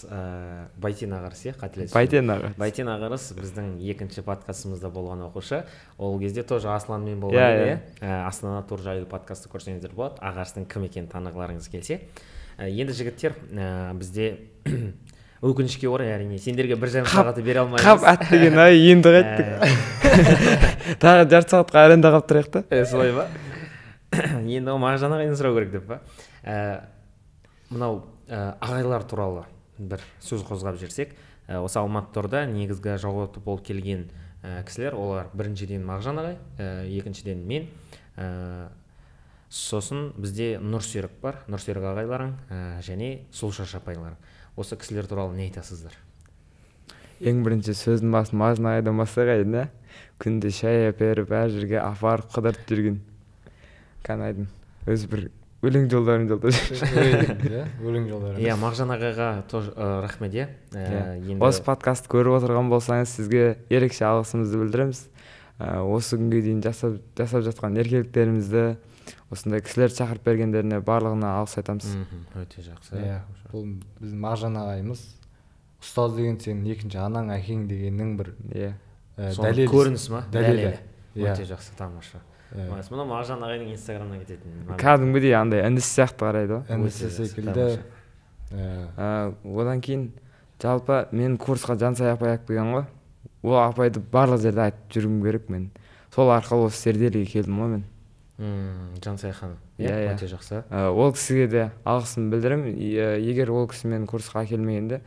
Speaker 1: Байтен Ағарыс, иә,
Speaker 4: қателеспесем.
Speaker 1: Байтен Ағарыс біздің екінші подкастымызда болған оқушы. Ол кезде тоже Асланмен болған, иә. Астана тур жайлы подкастты көрсеңіздер болады. Ағарыстың кім екенін танығыларыңыз келсе. Енді жігіттер, бізде өкінішке орай әрине сендерге 1,5 сағатты бере алмаймыз.
Speaker 4: Қап әттеген ай, енді қайттық. Тағы жарты сағатқа аренда қалып тұрайық та.
Speaker 1: Солай ба? Енді Мағжанға сұрау керек деп па? Мынау ағайлар туралы бір сөз қозғап жүрсек, осы Алматы турда негізгі жауапты болып келген кісілер, олар біріншіден Мағжан ағай, екіншіден мен. сосын бізде Нұрсерік бар, Нұрсерік ағайларың және Сұлушаш апайларың. Осы кісілер туралы не айтасыздар?
Speaker 4: Ең бірінші сөздің басын Мажын ағайдан бастағайын, да? Күнде шай әперіп, әр жерге апарып қыдырып жүрген. Қанайдың өз бір өлең жолдарын жолдап жүр.
Speaker 5: Өлең жолдары.
Speaker 1: Иә, Мағжан ағайға рахмет, иә.
Speaker 4: Осы подкастты көріп отырған болсаңыз, сізге ерекше алғысымызды білдіреміз. Осы күнге дейін жасап жатқан еркеліктерімізді, осындай кісілер шақырып бергендеріне барлығына алғыс айтамыз.
Speaker 1: Өте жақсы.
Speaker 5: Иә, бұл біздің Мағжан ағайымыз. Ұстаз деген сенің екінші анаң, әкең дегеннің бір
Speaker 1: дәлел. Көрініс ма?
Speaker 5: Дәлелі.
Speaker 1: Өте жақсы, тамаша. Мына Мағжан ағайдың инстаграмына кететін.
Speaker 4: Кәдімгідей андай інісі сияқты қарайды ғой.
Speaker 5: Інісі секілді.
Speaker 4: Одан кейін жалпы мен курсқа Жансай апай алып келген ғой. Ол апайды барлық жерде айтып жүргім керек мен. Сол арқылы осы Зерделіге келдім ғой мен.
Speaker 1: Жансай ханым. Иә, өте жақсы.
Speaker 4: Ол кісіге де алғысымды білдіремін. Егер ол кісі мен курсқа әкелмегенде,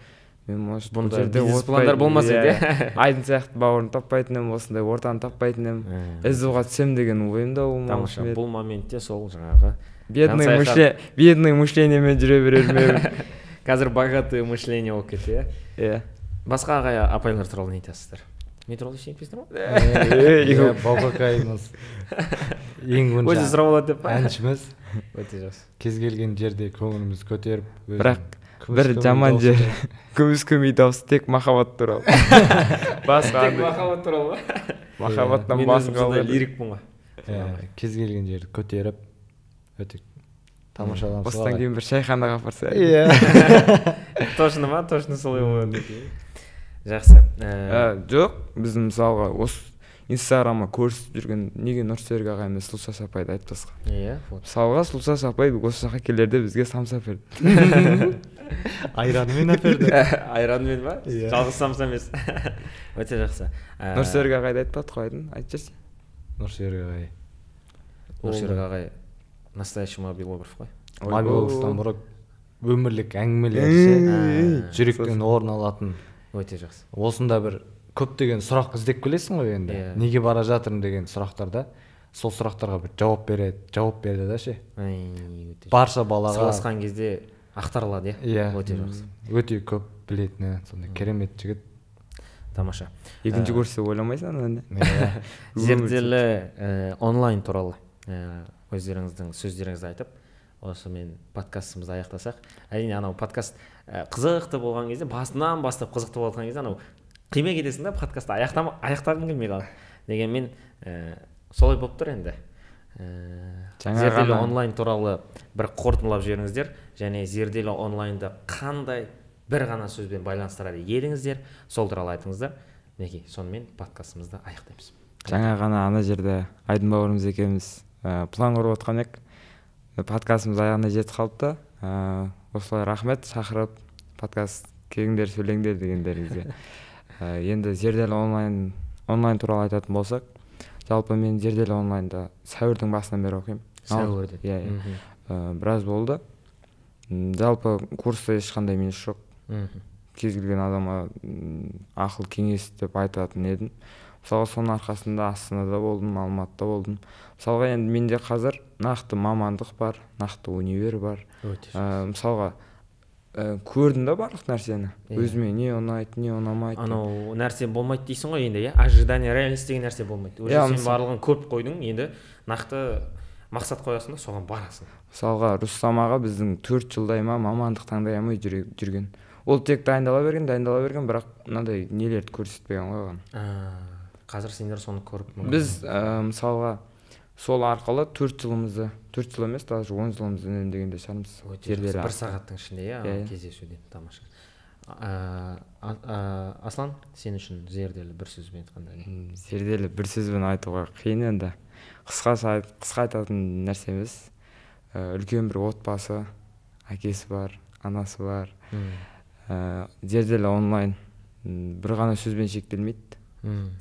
Speaker 4: мен может
Speaker 1: бұнда бизнес пландар болмас еді.
Speaker 4: Айдын сияқты бауырын таппайтын едім, осындай ортаны таппайтын едім. СЗУ-ға түсем деген ойымда болмаушы еді.
Speaker 1: Бұл моментте сол жаңағы
Speaker 4: бедный мышлениемен жүре берермін.
Speaker 1: Қазір богатый мышление болып кетті,
Speaker 4: иә.
Speaker 1: Басқа ағай апайлар туралы не айтасыздар? Мен туралы ештеңе айтпайсыздар ма?
Speaker 5: Баубакайымыз ең бірінші
Speaker 1: өзі сұрап алады деп па?
Speaker 5: әншіміз.
Speaker 1: Өте жақсы.
Speaker 5: Кез келген жерде көңіліміз көтеріп,
Speaker 4: бірақ бір жаман жер күміс көмей дауысы тек махаббат туралы.
Speaker 1: Тек махаббат туралы ба?
Speaker 4: Махаббаттан басқа
Speaker 1: қалды. Лирикпін ғой.
Speaker 5: Кез келген жерді көтеріп, өте тамашаламыз.
Speaker 4: Осыдан кейін бір шайханаға апарса.
Speaker 5: Иә.
Speaker 1: Точно ма? Точно солай болады. Жақсы.
Speaker 4: Жоқ, біздің мысалға осы инстаграмға көрсетіп жүрген неге Нұрсерік ағайымыз Сұлушаш апайды айтпасқа.
Speaker 1: Иә.
Speaker 4: Мысалға Сұлушаш апай осы жаққа келерде бізге самса берді.
Speaker 5: Айранымен әперді.
Speaker 1: Айранымен ба? Жалғыз самса емес. Өте жақсы.
Speaker 4: Нұрсерік ағайды айтпады қойдың, айтып жүрсің.
Speaker 5: Нұрсерік ағай.
Speaker 1: Нұрсерік ағай настоящий мобилограф қой.
Speaker 5: Мобилографтан бұрын өмірлік әңгімелер жүректен орын алатын.
Speaker 1: Өте жақсы.
Speaker 5: Осында бір көптеген сұрақ іздеп келесің ғой енді. Неге бара жатырмын деген сұрақтарда сол сұрақтарға бір жауап берді да ше. Барша балаға
Speaker 1: сырласқан кезде ақтарылады, иә. Өте жақсы.
Speaker 5: Өте көп білетіні, сондай керемет жігіт.
Speaker 1: Тамаша.
Speaker 4: Екінші көрсе ойламайсың енді.
Speaker 1: Зерделі онлайн туралы өздеріңіздің сөздеріңізді айтып, осы мен подкастымызды аяқтасақ. Әрине анау подкаст қызықты болған кезде, басынан бастап қызықты болған кезде анау қимай кетесің да, подкастты аяқтағым келмей қалады. Дегенмен солай болып тұр енді. Зерделі онлайн туралы бір қорытындылап жіберіңіздер, және Зерделі онлайнды қандай бір ғана сөзбен байланыстырады едіңіздер, сол туралы айтыңыздар. Мінекей, сонымен подкастымызды аяқтаймыз.
Speaker 4: Жаңа ғана ана жерде Айдын бауырымыз екеуміз план құрып отқан ек. Подкастымыз аяғына жетіп қалыпты. Осылай рахмет шақырып подкаст келіңдер, сөйлеңдер дегендеріңізге. Енді Зерделі онлайн туралы айтатын болсақ, жалпы мен Зерделі онлайнда сәуірдің басынан бері оқимын.
Speaker 1: Сәуірде.
Speaker 4: Иә. Біраз болды. Жалпы курста ешқандай минус жоқ. Кез келген адамға ақыл кеңес деп айтатын едім. Мысалға соның арқасында Астанада болдым, Алматыда болдым. Мысалға енді менде қазір нақты мамандық бар, нақты универ бар. Мысалға көрдім да барлық нәрсені. Өзіме не ұнайды, не ұнамайды.
Speaker 1: Анау нәрсе болмайды дейсің ғой енді, ожидание, реальность деген нәрсе болмайды. Уже сен барлығын көп қойдың, енді нақты мақсат қоясың да соған барасың.
Speaker 4: Мысалға Рустам аға біздің 4 жылдай ма мамандық таңдай алмай жүрген. Ол тек дайындала берген, бірақ мынандай нелерді көрсетпеген қойған.
Speaker 1: Қазір сендер соны көріп
Speaker 4: біз мысалға сол арқылы 4 жыл емес, даже 10 жылымызды үнемдегенде шығармыз.
Speaker 1: Бір сағаттың ішінде, кездесуден. Тамаша. Аслан, сен үшін Зерделі бір сөзбен айтқанда не?
Speaker 4: Зерделі бір сөзбен айтуға қиын енді. Қысқа айтатын нәрсе емес. Үлкен бір отбасы, әкесі бар, анасы бар. Зерделі онлайн бір ғана сөзбен шектелмейді.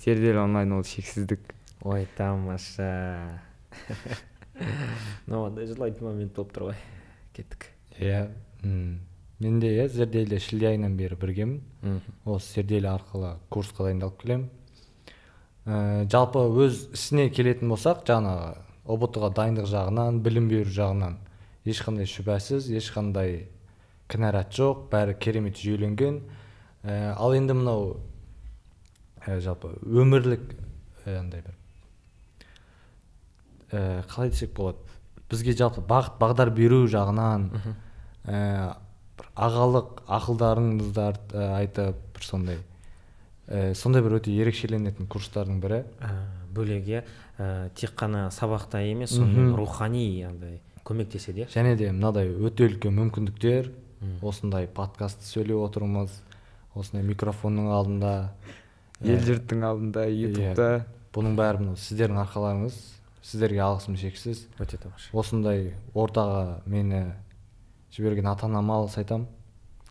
Speaker 4: Зерделі онлайн ол шексіздік.
Speaker 1: Ой, тамаша. Ондай жылайтын момент болып тұр ғой. Кеттік.
Speaker 5: Иә. Мен де Зерделі шілде айынан бері біргемін. Осы Зерделі арқылы курсқа дайындалып келемін. Жалпы өз ісіне келетін болсақ, жаңағы ұбт-ға дайындық жағынан, білім беру жағынан ешқандай шүбәсіз, ешқандай кінәрат жоқ, бәрі керемет жүйеленген. Ал енді мынау жалпы өмірлік андай бір қалай десек болады, бізге жалпы бағыт бағдар беру жағынан бір ағалық ақылдарыңызды айтып, бір сондай бір өте ерекшеленетін курстардың бірі.
Speaker 1: Бөлеге тек қана сабақта емес, сонымен рухани андай көмектеседі.
Speaker 5: Және де мынадай өте үлкен мүмкіндіктер, осындай подкастты сөйлеп отырмыз, осындай микрофонның алдында,
Speaker 4: ел жұрттың алдында, ютубта.
Speaker 5: Бұның бәрі сіздердің арқаларыңыз, сіздерге алғысым шексіз.
Speaker 1: Өте тамаша.
Speaker 5: Осындай ортаға мені жіберген ата-анама алғыс айтамын.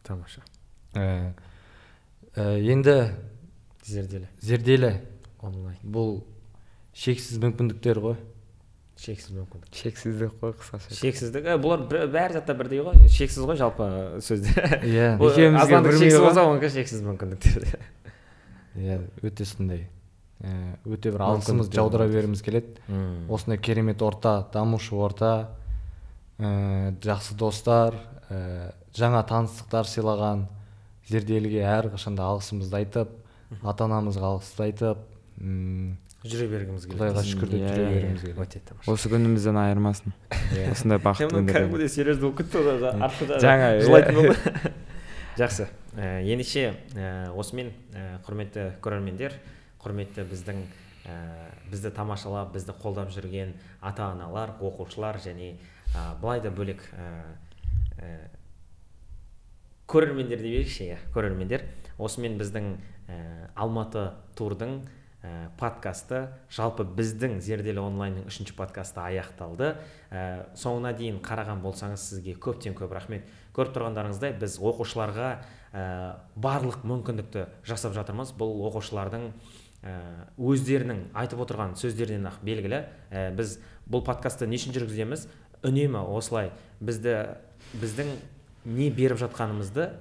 Speaker 1: Тамаша.
Speaker 5: Енді зерделі
Speaker 1: онлайн.
Speaker 5: Бұл шексіз мүмкіндіктер ғой.
Speaker 1: Шексіз мүмкіндік.
Speaker 4: Шексіздік қой қысқаша.
Speaker 1: Шексіздік. Бұлар бәрі затта бірдей ғой. Шексіз ғой жалпы сөздер.
Speaker 5: Иә.
Speaker 1: Азғандық шексіз болса, онға шексіз мүмкіндіктер.
Speaker 5: Иә, өте сондай. Өте бір алғысымызды жаудыра бергіміз келеді. Осындай керемет орта, дамушы орта, жақсы достар, жаңа таныстықтар сыйлаған зерделіге әрқашанда алғысымызды айтып, ата-анамызға алғысты айтып,
Speaker 1: жүре бергіміз келеді.
Speaker 5: Құдайға шүкір деп жүре бергіміз келеді.
Speaker 1: Өте тамаша.
Speaker 4: Осы күнімізден айырмасын. Осындай бақыт күндер.
Speaker 1: Кәдімгідей серьезді болып кетті ғой, артында
Speaker 4: жаңа
Speaker 1: жылайтын болды. Жақсы. Ендеше осымен құрметті көрермендер, құрметті бізді тамашалап, бізді қолдап жүрген ата-аналар, оқушылар және былай да бөлек көрермендер деп ерекше, көрермендер. Осымен біздің Алматы турдың подкасты, жалпы біздің Зерделі онлайнның 3-ші подкасты аяқталды. Соңына дейін қараған болсаңыз сізге көптен көп рахмет. Көріп тұрғандарыңыздай біз оқушыларға барлық мүмкіндікті жасап жатырмыз. Бұл оқушылардың өздерінің айтып отырған сөздерінен ақ белгілі. Біз бұл подкастты не үшін жүргіземіз? Үнемі осылай біздің не беріп жатқанымызды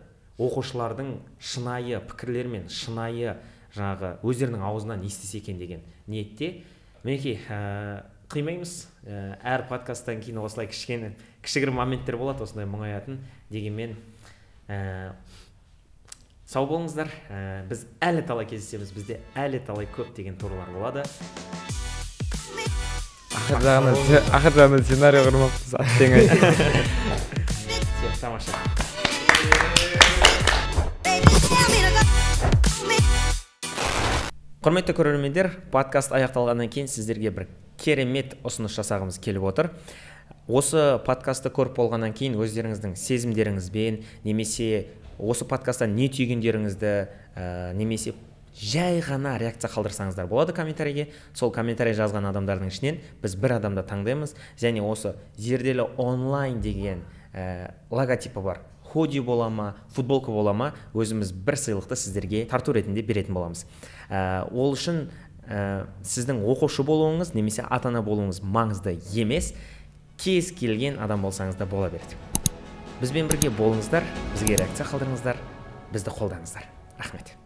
Speaker 1: оқушылардың шынайы пікірлермен, шынайы жаңағы өздерінің аузынан естісе екен деген ниетте. Мінекей, қимаймыз. Әр подкасттан кейін осылай кішігірім моменттер болады, осындай мұңаятын. Дегенмен сау болыңыздар. Біз әлі талай кездесеміз, бізде әлі талай көп деген турлар болады.
Speaker 4: Ақыр жағынан сценарий құрмаппыз, аттеңай.
Speaker 1: Тамаша. Құрметті көрермендер, подкаст аяқталғаннан кейін сіздерге бір керемет ұсыныс жасағымыз келіп отыр. Осы подкастты көріп болғаннан кейін өздеріңіздің сезімдеріңізбен, немесе осы подкасттан не түйгендеріңізді, немесе жай ғана реакция қалдырсаңыздар болады комментарийге. Сол комментарий жазған адамдардың ішінен біз бір адамды таңдаймыз, және осы Зерделі онлайн деген логотипі бар худи бола ма, футболка бола ма, өзіміз бір сыйлықты сіздерге тарту ретінде беретін боламыз. Ол үшін сіздің оқушы болуыңыз немесе ата-ана болуыңыз маңызды емес, кез келген адам болсаңыз да бола береді. Бізбен бірге болыңыздар, бізге реакция қалдырыңыздар, бізді қолдаңыздар. Рахмет.